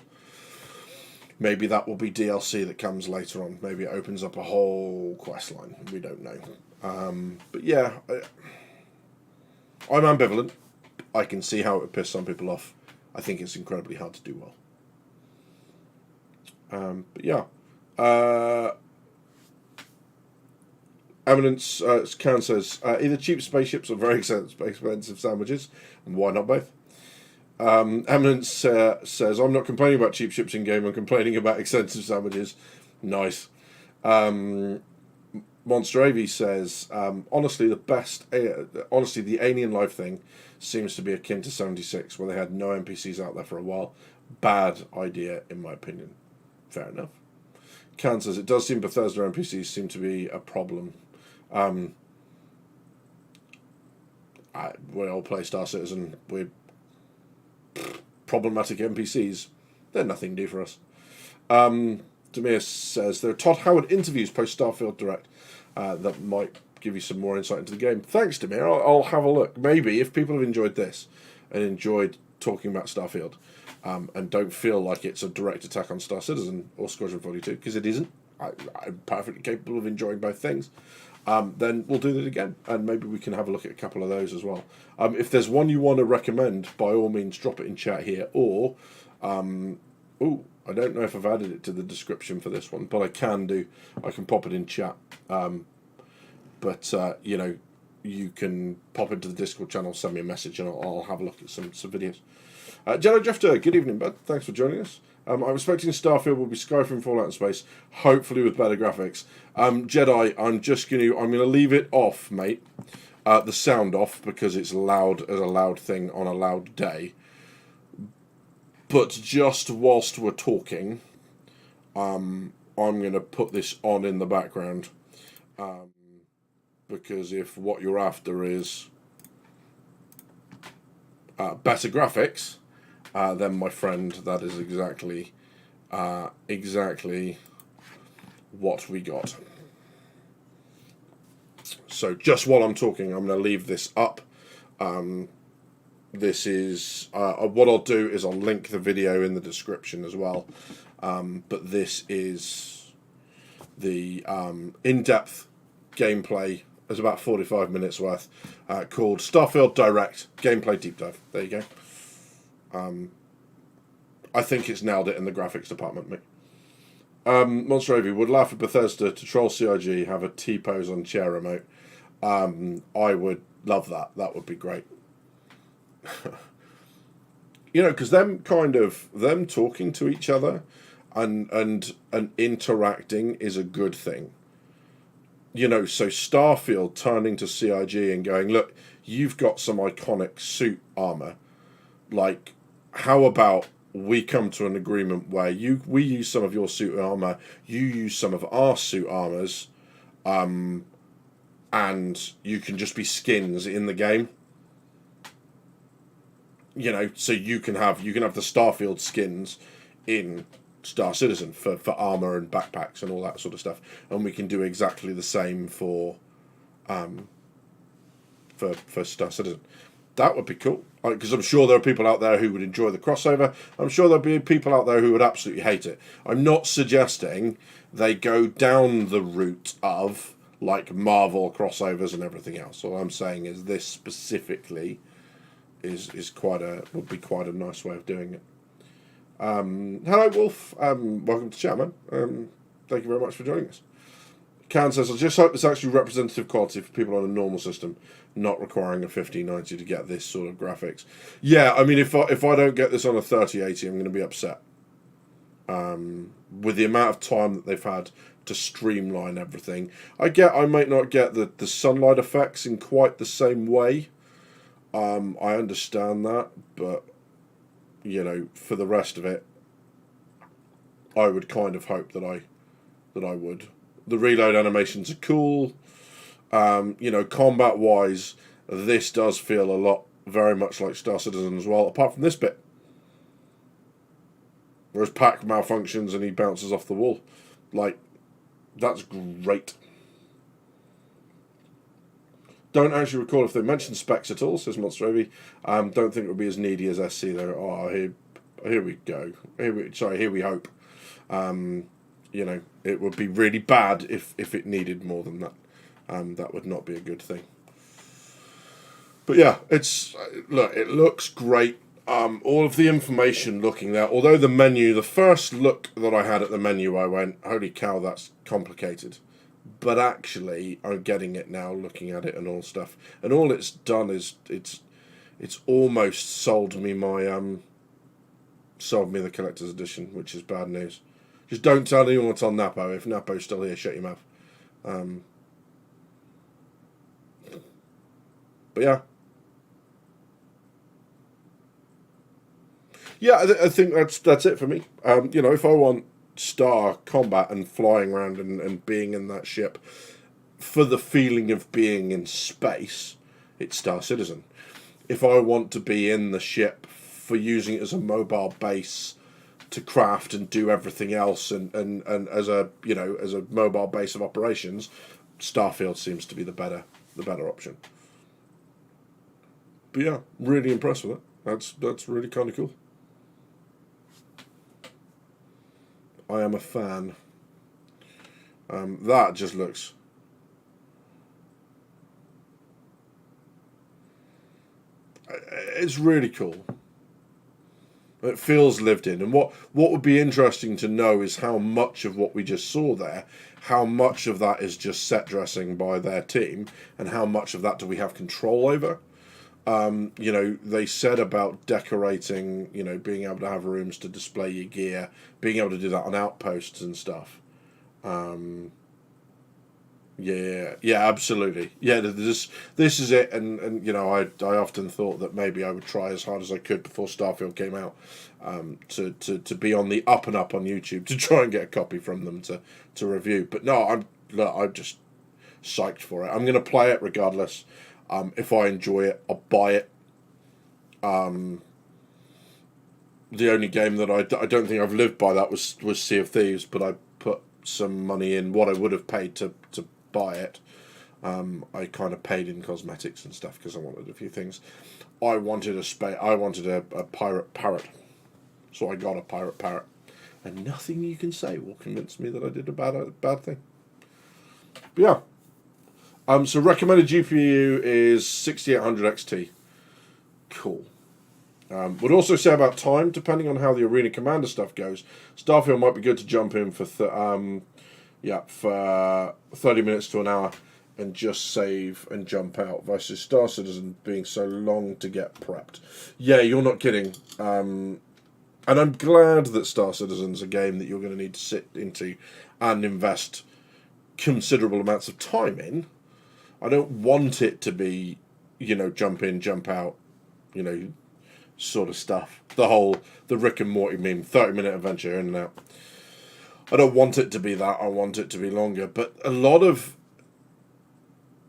Maybe that will be DLC that comes later on. Maybe it opens up a whole quest line. We don't know. But yeah, I'm ambivalent. I can see how it would piss some people off. I think it's incredibly hard to do well. But yeah. Eminence, Karen says, either cheap spaceships or very expensive sandwiches. And why not both? Eminence says, I'm not complaining about cheap ships in game, I'm complaining about expensive sandwiches. Nice. Monster AV says, honestly, the alien life thing seems to be akin to 76, where they had no NPCs out there for a while. Bad idea, in my opinion. Fair enough. Karen says, it does seem Bethesda NPCs seem to be a problem. We all play Star Citizen. We're problematic NPCs. They're nothing new for us. Demir says, there are Todd Howard interviews post Starfield Direct that might give you some more insight into the game. Thanks, Demir. I'll have a look. Maybe if people have enjoyed this and enjoyed talking about Starfield, and don't feel like it's a direct attack on Star Citizen or Squadron 42, because it isn't. I'm perfectly capable of enjoying both things. Then we'll do that again, and maybe we can have a look at a couple of those as well. If there's one you want to recommend, by all means, drop it in chat here. Or, I don't know if I've added it to the description for this one, but I can do. I can pop it in chat. You know, you can pop into the Discord channel, send me a message, and I'll have a look at some videos. Jello Drifter, good evening, bud. Thanks for joining us. I'm expecting Starfield will be Skyrim Fallout in space, hopefully with better graphics. Jedi, I'm gonna leave it off, mate. The sound off, because it's loud as a loud thing on a loud day. But just whilst we're talking, I'm gonna put this on in the background. Because if what you're after is better graphics, then my friend, that is exactly what we got. So just while I'm talking, I'm going to leave this up. This is what I'll do is I'll link the video in the description as well. But this is the in-depth gameplay. It's about 45 minutes worth, called Starfield Direct Gameplay Deep Dive. There you go. I think it's nailed it in the graphics department, mate. Monster AV would laugh at Bethesda to troll CIG, have a T-pose on chair remote. I would love that. That would be great. You know, because them talking to each other and interacting is a good thing. You know, so Starfield turning to CIG and going, look, you've got some iconic suit armor. Like, how about we come to an agreement where we use some of your suit armor, you use some of our suit armors, and you can just be skins in the game. You know, so you can have the Starfield skins in Star Citizen for armor and backpacks and all that sort of stuff, and we can do exactly the same for Star Citizen. That would be cool, because I'm sure there are people out there who would enjoy the crossover. I'm sure there'll be people out there who would absolutely hate it. I'm not suggesting they go down the route of like Marvel crossovers and everything else. All I'm saying is this specifically would be quite a nice way of doing it. Hello, Wolf. Welcome to chat, man. Thank you very much for joining us. Can says, I just hope it's actually representative quality for people on a normal system, not requiring a 1590 to get this sort of graphics. Yeah, I mean, if I don't get this on a 3080, I'm going to be upset. With the amount of time that they've had to streamline everything. I might not get the sunlight effects in quite the same way. I understand that, but, you know, for the rest of it, I would kind of hope that I would. The reload animations are cool. You know, combat-wise, this does feel a lot very much like Star Citizen as well, apart from this bit. Whereas Pac malfunctions and he bounces off the wall. Like, that's great. Don't actually recall if they mentioned specs at all, says Monster Ovi. Don't think it would be as needy as SC though. Oh, here we go. Here we hope. You know, it would be really bad if it needed more than that. That would not be a good thing. But yeah, it looks great. All of the information looking there, although the menu, the first look that I had at the menu, I went, holy cow, that's complicated. But actually, I'm getting it now, looking at it and all stuff. And all it's done is, it's almost sold me the collector's edition, which is bad news. Just don't tell anyone what's on Napo. If Napo's still here, shut your mouth. But yeah. Yeah, I think that's it for me. You know, if I want star combat and flying around and being in that ship for the feeling of being in space, it's Star Citizen. If I want to be in the ship for using it as a mobile base to craft and do everything else and as a mobile base of operations, Starfield seems to be the better option. But yeah, really impressed with it. That's really kind of cool. I am a fan. That just looks... It's really cool. It feels lived in. And what would be interesting to know is how much of what we just saw there, how much of that is just set dressing by their team, and how much of that do we have control over? You know, they said about decorating, you know, being able to have rooms to display your gear, being able to do that on outposts and stuff. Yeah, absolutely. Yeah, this is it. And you know, I often thought that maybe I would try as hard as I could before Starfield came out, to be on the up and up on YouTube to try and get a copy from them to review. But no, I'm just psyched for it. I'm going to play it regardless. If I enjoy it, I'll buy it. The only game that I don't think I've lived by that was Sea of Thieves, but I put some money in what I would have paid to buy it. I kind of paid in cosmetics and stuff because I wanted a few things. I wanted a pirate parrot, so I got a pirate parrot, and nothing you can say will convince me that I did a bad thing. But yeah. So recommended GPU is 6800 XT. Cool. Would also say about time, depending on how the Arena Commander stuff goes, Starfield might be good to jump in for 30 minutes to an hour and just save and jump out, versus Star Citizen being so long to get prepped. Yeah, you're not kidding. And I'm glad that Star Citizen's a game that you're going to need to sit into and invest considerable amounts of time in. I don't want it to be, you know, jump in, jump out, you know, sort of stuff. The Rick and Morty meme, 30-minute adventure in and out. I don't want it to be that. I want it to be longer. But a lot of,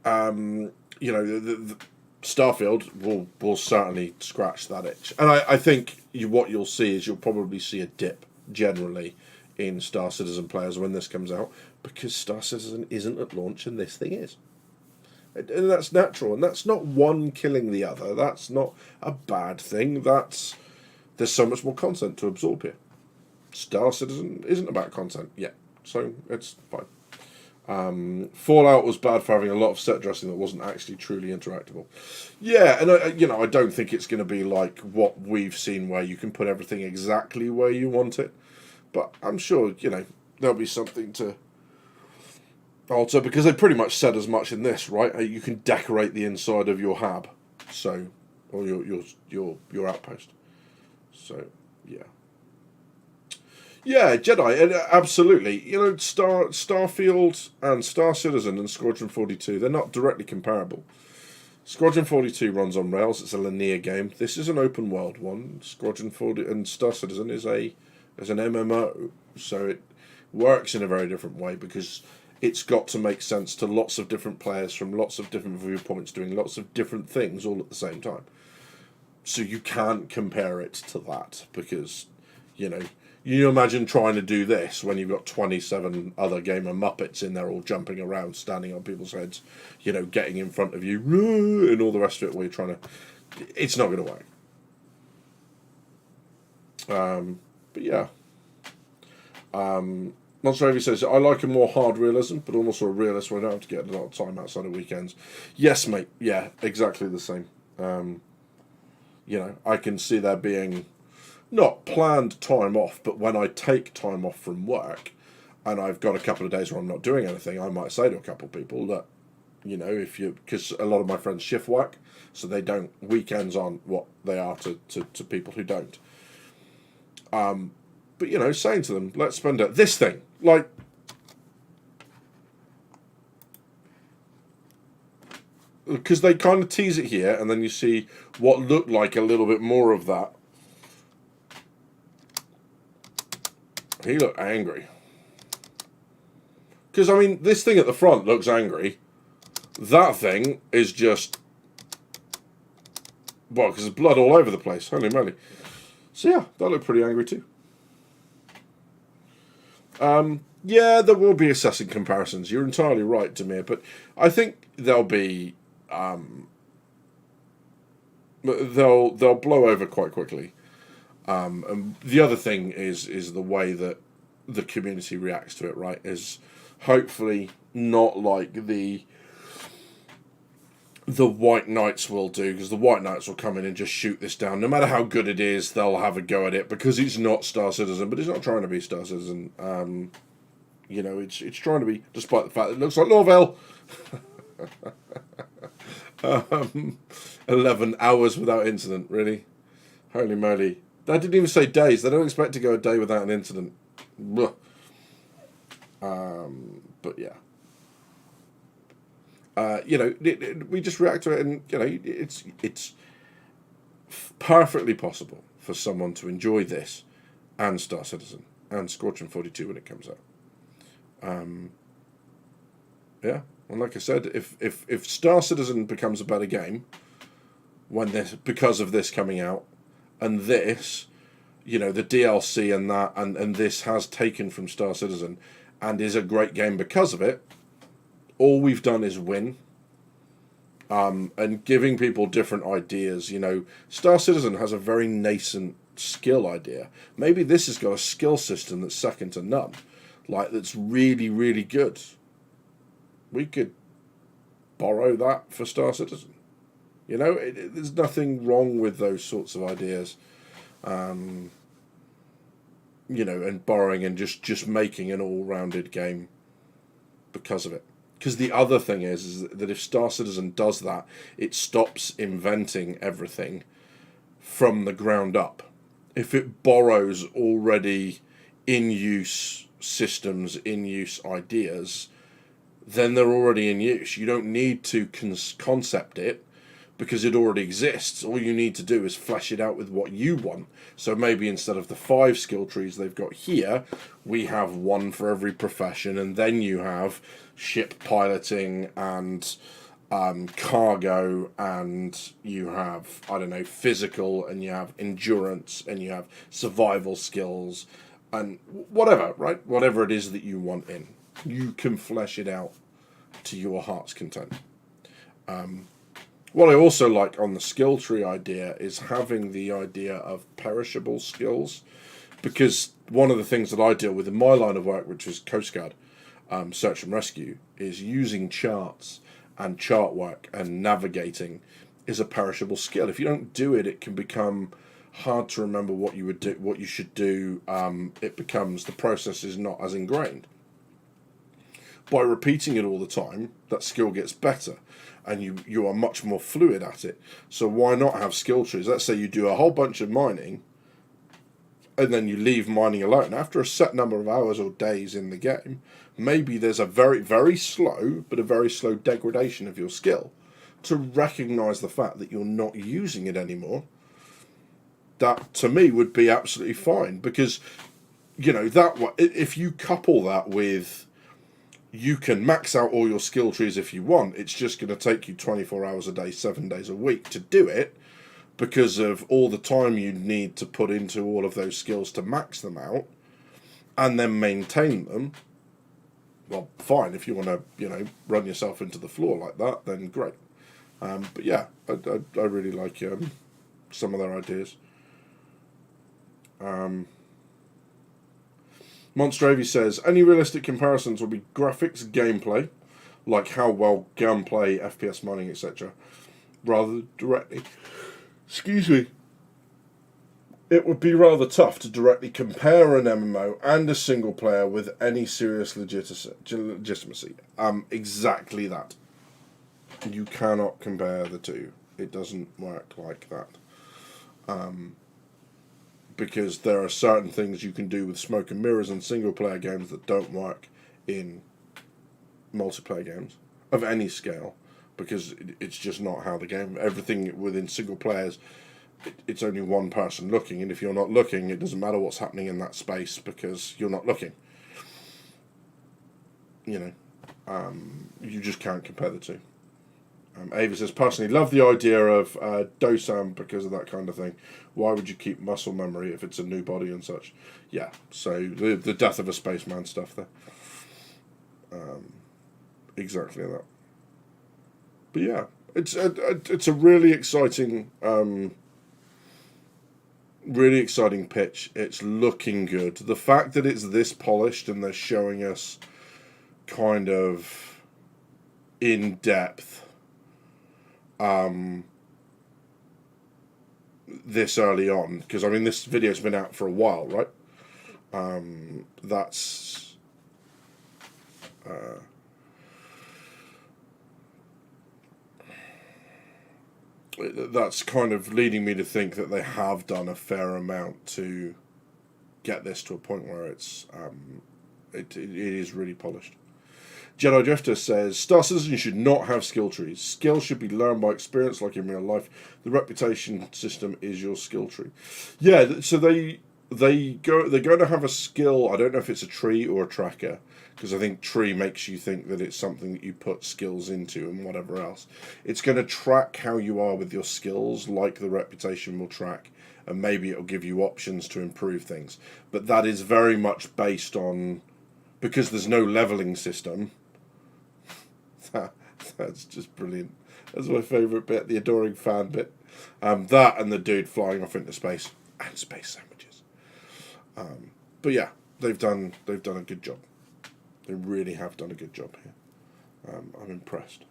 you know, the Starfield will certainly scratch that itch. And I think what you'll see is you'll probably see a dip generally in Star Citizen players when this comes out, because Star Citizen isn't at launch and this thing is. And that's natural, and that's not one killing the other. That's not a bad thing. There's so much more content to absorb here. Star Citizen isn't about content yet, so it's fine. Fallout was bad for having a lot of set dressing that wasn't actually truly interactable. Yeah, and I don't think it's going to be like what we've seen, where you can put everything exactly where you want it. But I'm sure, you know, there'll be something to Also, because they pretty much said as much in this, right? You can decorate the inside of your hab, so, or your outpost. So, yeah. Yeah, Jedi, absolutely. You know, Starfield and Star Citizen and Squadron 42, they're not directly comparable. Squadron 42 runs on rails. It's a linear game. This is an open world one. Squadron 40 and Star Citizen is an MMO, so it works in a very different way because it's got to make sense to lots of different players from lots of different viewpoints doing lots of different things all at the same time. So you can't compare it to that because, you know, you imagine trying to do this when you've got 27 other gamer Muppets in there all jumping around, standing on people's heads, you know, getting in front of you, and all the rest of it where you're trying to... It's not going to work. But yeah. Monster Heavy says, I like a more hard realism, but also a realist where I don't have to get a lot of time outside of weekends. Yes, mate. Yeah, exactly the same. You know, I can see there being... not planned time off, but when I take time off from work and I've got a couple of days where I'm not doing anything, I might say to a couple of people that, you know, if you, because a lot of my friends shift work, so they don't, weekends aren't what they are to people who don't. But, you know, saying to them, let's spend it, this thing, like, because they kind of tease it here, and then you see what looked like a little bit more of that. He looked angry. Because, I mean, this thing at the front looks angry. That thing is just... well, because there's blood all over the place. Holy moly. So, yeah, that looked pretty angry too. Yeah, there will be assessing comparisons. You're entirely right, Demir. But I think there'll be... they'll blow over quite quickly. And the other thing is the way that the community reacts to it, right? Is hopefully not like the White Knights will do, because the White Knights will come in and just shoot this down. No matter how good it is, they'll have a go at it because it's not Star Citizen, but it's not trying to be Star Citizen. You know, it's trying to be, despite the fact that it looks like Lorville. 11 hours without incident, really? Holy moly. That didn't even say days. They don't expect to go a day without an incident. But yeah. You know, we just react to it, and you know, it's perfectly possible for someone to enjoy this and Star Citizen and Squadron 42 when it comes out. Yeah, and like I said, if Star Citizen becomes a better game when because of this coming out, and this, you know, the DLC and that, and this has taken from Star Citizen and is a great game because of it, all we've done is win. And giving people different ideas. You know, Star Citizen has a very nascent skill idea. Maybe this has got a skill system that's second to none. Like, that's really, really good. We could borrow that for Star Citizen. You know, there's nothing wrong with those sorts of ideas. You know, and borrowing and just making an all-rounded game because of it. Because the other thing is that if Star Citizen does that, it stops inventing everything from the ground up. If it borrows already in-use systems, in-use ideas, then they're already in use. You don't need to concept it because it already exists. All you need to do is flesh it out with what you want. So maybe instead of the 5 skill trees they've got here, we have 1 for every profession, and then you have ship piloting and cargo, and you have, I don't know, physical, and you have endurance, and you have survival skills, and whatever, right? Whatever it is that you want in. You can flesh it out to your heart's content. What I also like on the skill tree idea is having the idea of perishable skills, because one of the things that I deal with in my line of work, which is Coast Guard, search and rescue, is using charts and chart work and navigating is a perishable skill. If you don't do it, it can become hard to remember what you would do, what you should do. It becomes, the process is not as ingrained. by repeating it all the time, that skill gets better, and you are much more fluid at it. So why not have skill trees? Let's say you do a whole bunch of mining, and then you leave mining alone. After a set number of hours or days in the game, maybe there's a very, very slow, but a very slow degradation of your skill to recognise the fact that you're not using it anymore. That, to me, would be absolutely fine, because, you know, if you couple that with, you can max out all your skill trees if you want, it's just going to take you 24 hours a day, 7 days a week to do it, because of all the time you need to put into all of those skills to max them out, and then maintain them. Well, fine, if you want to, you know, run yourself into the floor like that, then great. But yeah, I really like some of their ideas. Monstravy says, any realistic comparisons will be graphics, gameplay, like how well gunplay, FPS mining, etc., rather directly. Excuse me. It would be rather tough to directly compare an MMO and a single player with any serious legitimacy. Exactly that. You cannot compare the two. It doesn't work like that. Because there are certain things you can do with smoke and mirrors in single player games that don't work in multiplayer games of any scale, because it's just not how the game. Everything within single players, it's only one person looking, and if you're not looking, it doesn't matter what's happening in that space because you're not looking. You know, you just can't compare the two. Ava says, personally, love the idea of DOSAM because of that kind of thing. Why would you keep muscle memory if it's a new body and such? Yeah, so the death of a spaceman stuff there. Exactly that. But yeah, it's a really exciting pitch. It's looking good. The fact that it's this polished and they're showing us kind of in depth this early on, because I mean this video's been out for a while, right? That's kind of leading me to think that they have done a fair amount to get this to a point where it's it is really polished. Jedi Drifter says, Star Citizen should not have skill trees. Skills should be learned by experience like in real life. The reputation system is your skill tree. Yeah, so they're going to have a skill. I don't know if it's a tree or a tracker, because I think tree makes you think that it's something that you put skills into and whatever else. It's going to track how you are with your skills like the reputation will track, and maybe it'll give you options to improve things. But that is very much based on, because there's no leveling system. That's just brilliant. That's my favourite bit, the adoring fan bit. That and the dude flying off into space, and space sandwiches. But yeah, they've done a good job. They really have done a good job here. I'm impressed.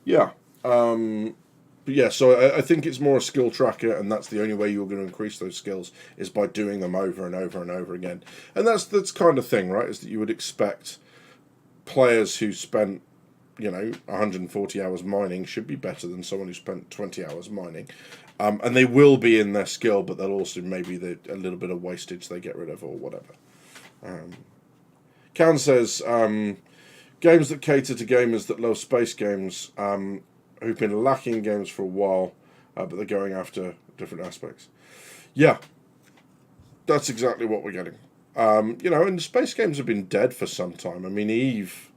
Yeah. But yeah, so I think it's more a skill tracker, and that's the only way you're going to increase those skills is by doing them over and over and over again. And that's kind of thing, right? Is that you would expect players who spent, 140 hours mining should be better than someone who spent 20 hours mining. And they will be in their skill, but they'll also maybe a little bit of wastage they get rid of or whatever. Can says, games that cater to gamers that love space games, who've been lacking games for a while, but they're going after different aspects. Yeah, that's exactly what we're getting. And space games have been dead for some time. I mean, EVE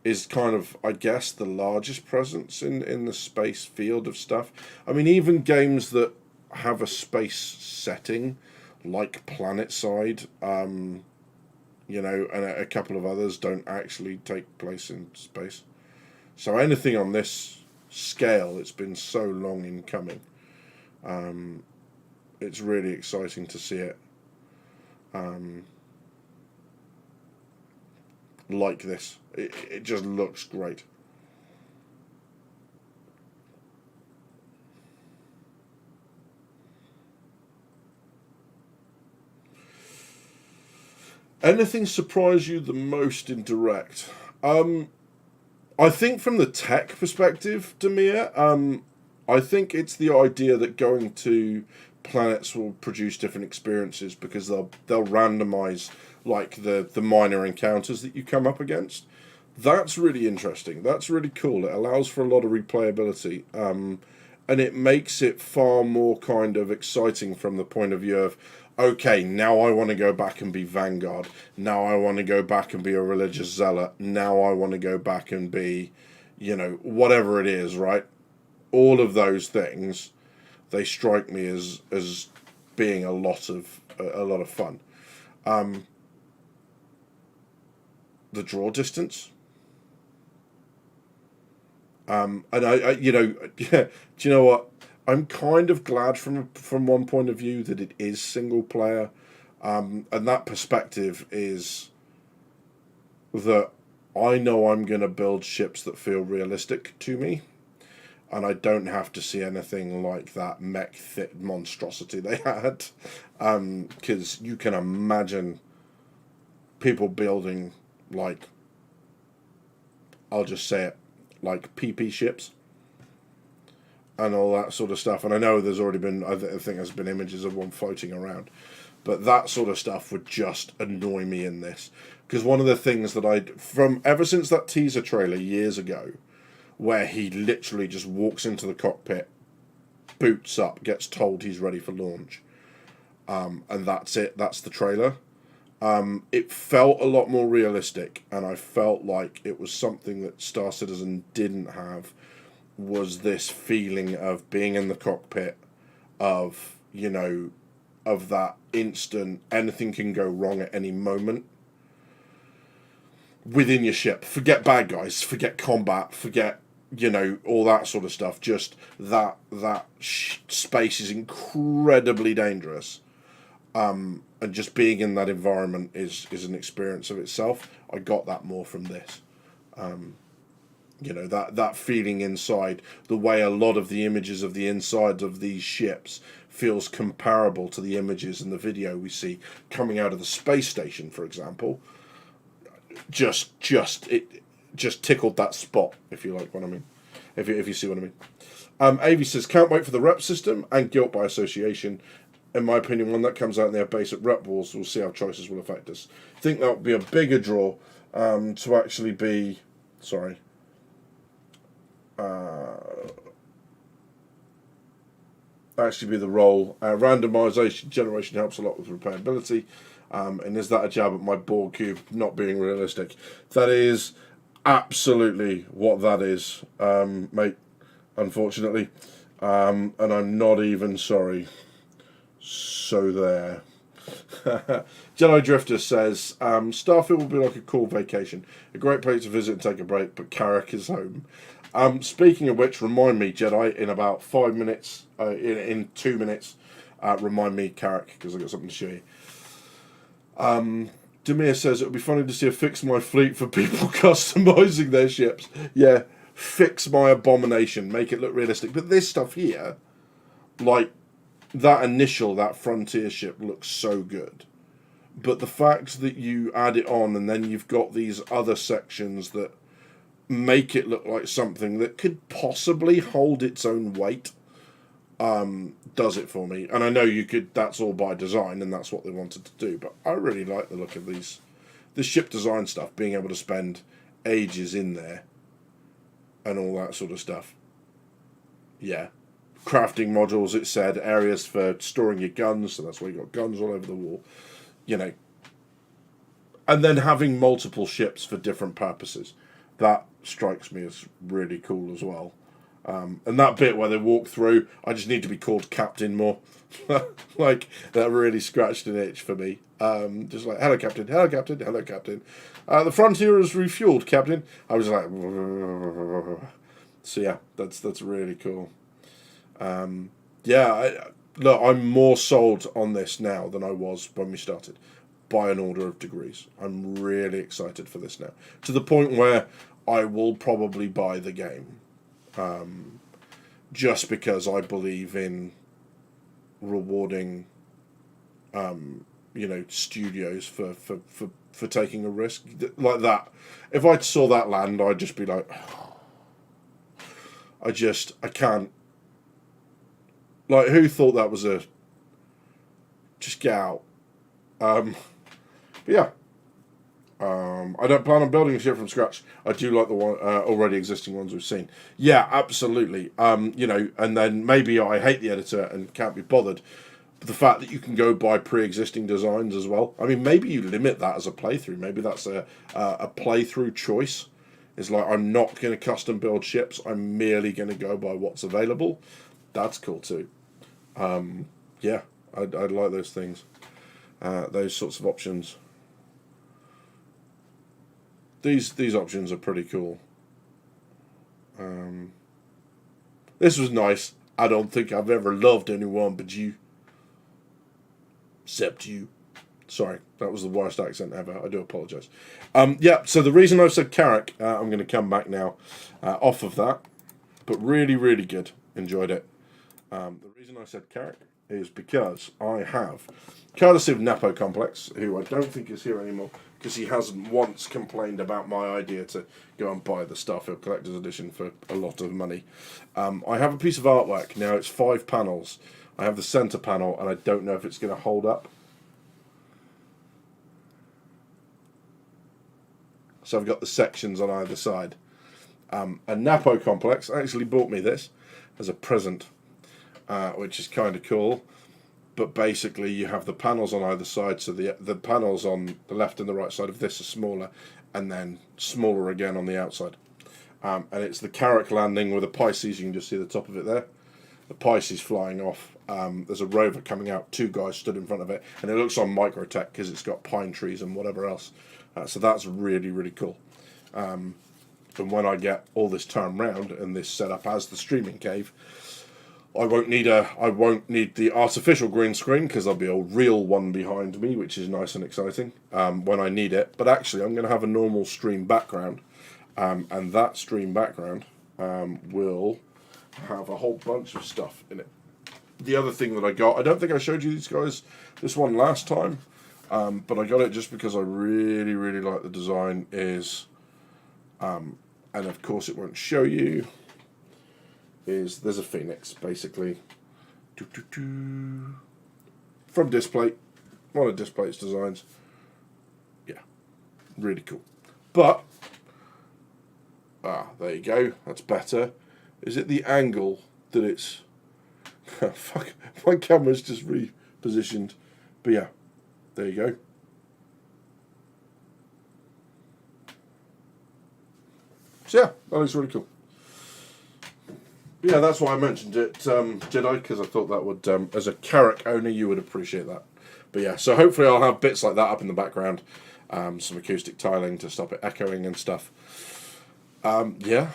is kind of, I guess, the largest presence in the space field of stuff. I mean, even games that have a space setting, like PlanetSide, and a couple of others don't actually take place in space. So anything on this scale, it's been so long in coming. It's really exciting to see it like this. It just looks great. Anything surprise you the most in Direct? I think from the tech perspective, Demir, I think it's the idea that going to planets will produce different experiences because they'll randomize like the minor encounters that you come up against. That's really interesting. That's really cool. It allows for a lot of replayability, and it makes it far more kind of exciting from the point of view of, okay, now I want to go back and be Vanguard. Now I want to go back and be a religious zealot. Now I want to go back and be, whatever it is, right? All of those things, they strike me as being a lot of fun. The draw distance. And I do you know what? I'm kind of glad from one point of view that it is single player, and that perspective is that I know I'm going to build ships that feel realistic to me, and I don't have to see anything like that mech monstrosity they had, because you can imagine people building, like, I'll just say it, like PP ships and all that sort of stuff. And I know there's already been, I think there's been images of one floating around, but that sort of stuff would just annoy me in this. Because one of the things that from ever since that teaser trailer years ago, where he literally just walks into the cockpit, boots up, gets told he's ready for launch, and that's it, that's the trailer. It felt a lot more realistic, and I felt like it was something that Star Citizen didn't have, was this feeling of being in the cockpit, of, of that instant, anything can go wrong at any moment within your ship. Forget bad guys, forget combat, forget, all that sort of stuff. Just that space is incredibly dangerous. And just being in that environment is an experience of itself. I got that more from this. That feeling inside, the way a lot of the images of the insides of these ships feels comparable to the images in the video we see coming out of the space station, for example. It tickled that spot, if you like what I mean. If you see what I mean. Avi says, can't wait for the rep system and guilt by association. In my opinion, when that comes out in their basic rep wars, we'll see how choices will affect us. I think that would be a bigger draw to actually be... Sorry. Actually be the role. Randomization generation helps a lot with replayability. And is that a jab at my Borg cube not being realistic? That is absolutely what that is, mate, unfortunately. And I'm not even sorry. So there. Jedi Drifter says, Starfield will be like a cool vacation. A great place to visit and take a break, but Carrick is home. Speaking of which, remind me, Jedi, in about 5 minutes, in 2 minutes, remind me, Carrick, because I've got something to show you. Demir says, it would be funny to see a fix my fleet for people customizing their ships. Yeah, fix my abomination, make it look realistic. But this stuff here, like, that frontier ship looks so good. But the fact that you add it on and then you've got these other sections that make it look like something that could possibly hold its own weight, does it for me. And I know that's all by design and that's what they wanted to do, but I really like the look of the ship design stuff, being able to spend ages in there and all that sort of stuff. Yeah. Crafting modules, it said, areas for storing your guns, so that's why you got guns all over the wall, and then having multiple ships for different purposes. That strikes me as really cool as well. And that bit where they walk through, I just need to be called Captain more. Like, that really scratched an itch for me. Just like, hello Captain, hello Captain, hello Captain. The Frontier is refueled, Captain. I was like, so yeah, that's really cool. Look, I'm more sold on this now than I was when we started, by an order of degrees. I'm really excited for this now, to the point where I will probably buy the game, just because I believe in rewarding studios for taking a risk like that. If I saw that land, I'd just be like, I can't. Like, who thought that was a? Just get out. But yeah. I don't plan on building a ship from scratch. I do like the one already existing ones we've seen. Yeah, absolutely. And then maybe I hate the editor and can't be bothered. But the fact that you can go by pre-existing designs as well. I mean, maybe you limit that as a playthrough. Maybe that's a playthrough choice. It's like, I'm not going to custom build ships. I'm merely going to go by what's available. That's cool too. Yeah, I'd like those things. Those sorts of options. These options are pretty cool. This was nice. I don't think I've ever loved anyone but you. Except you. Sorry, that was the worst accent ever. I do apologise. Yeah, so the reason I've said Carrick, I'm going to come back now off of that. But really, really good. Enjoyed it. The reason I said Carrick is because I have, courtesy of Napo Complex, who I don't think is here anymore, because he hasn't once complained about my idea to go and buy the Starfield Collector's Edition for a lot of money. I have a piece of artwork. Now, it's 5 panels. I have the centre panel, and I don't know if it's going to hold up. So I've got the sections on either side. And Napo Complex actually bought me this as a present, which is kind of cool. But basically, you have the panels on either side, so the panels on the left and the right side of this are smaller, and then smaller again on the outside. And it's the Carrick landing with a Pisces. You can just see the top of it there. The Pisces flying off. There's a rover coming out. 2 guys stood in front of it, and it looks on Microtech because it's got pine trees and whatever else. So that's really, really cool. And when I get all this turned round and this set up as the streaming cave, I won't need the artificial green screen because there'll be a real one behind me, which is nice and exciting when I need it. But actually, I'm going to have a normal stream background, and that stream background will have a whole bunch of stuff in it. The other thing that I got, I don't think I showed you this one last time, but I got it just because I really, really like the design. And of course it won't show you. There's a phoenix basically from Displate, one of Displate's designs. Yeah, really cool. But there you go. That's better. Is it the angle that it's? Fuck, my camera's just repositioned. But yeah, there you go. So yeah, that looks really cool. Yeah, that's why I mentioned it, Jedi, because I thought that would, as a Carrick owner, you would appreciate that. But yeah, so hopefully I'll have bits like that up in the background, some acoustic tiling to stop it echoing and stuff. Yeah,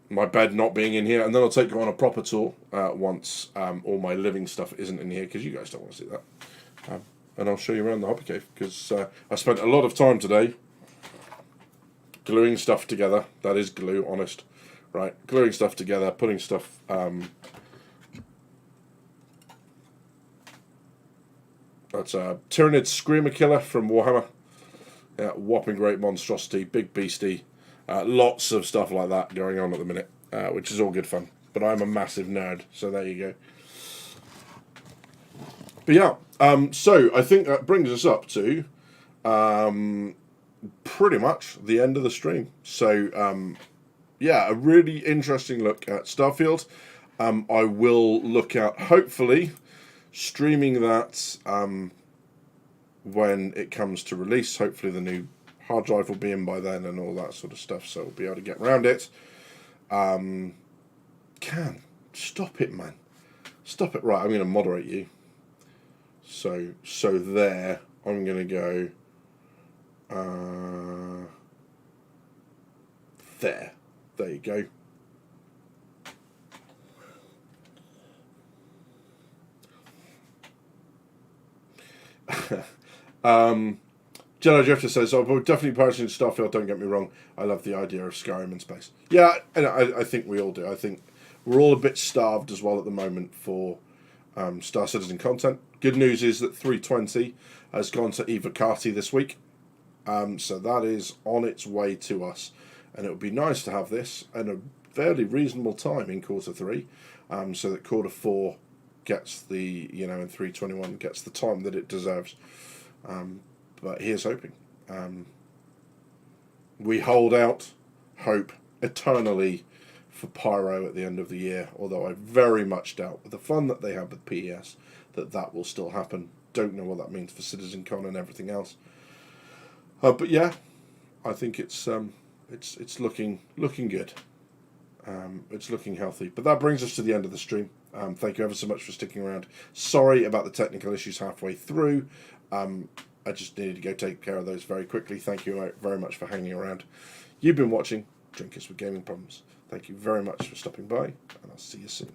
my bed not being in here, and then I'll take you on a proper tour once all my living stuff isn't in here, because you guys don't want to see that. And I'll show you around the hobby cave, because I spent a lot of time today gluing stuff together. That is glue, honest. Right, gluing stuff together, putting stuff. That's a Tyranid Screamer Killer from Warhammer. Yeah, whopping great monstrosity, big beastie. Lots of stuff like that going on at the minute, which is all good fun. But I'm a massive nerd, so there you go. But yeah, so I think that brings us up to pretty much the end of the stream. So yeah, a really interesting look at Starfield. I will look at, hopefully, streaming that when it comes to release. Hopefully the new hard drive will be in by then and all that sort of stuff, so we'll be able to get around it. Stop it, man. Stop it. Right, I'm going to moderate you. So there, I'm going to go there. There you go. Jedi Drifter says, "I will definitely purchase Starfield. Don't get me wrong. I love the idea of Skyrim in space. Yeah, and I think we all do. I think we're all a bit starved as well at the moment for Star Citizen content. Good news is that 320 has gone to Evocati this week. So that is on its way to us. And it would be nice to have this at a fairly reasonable time in quarter 3, so that quarter 4 gets the, and 321 gets the time that it deserves. But here's hoping. We hold out hope eternally for Pyro at the end of the year, although I very much doubt, with the fun that they have with PES, that will still happen. Don't know what that means for CitizenCon and everything else. But yeah, I think it's looking good. It's looking healthy. But that brings us to the end of the stream. Thank you ever so much for sticking around. Sorry about the technical issues halfway through. I just needed to go take care of those very quickly. Thank you very much for hanging around. You've been watching Drinkers with Gaming Problems. Thank you very much for stopping by, and I'll see you soon.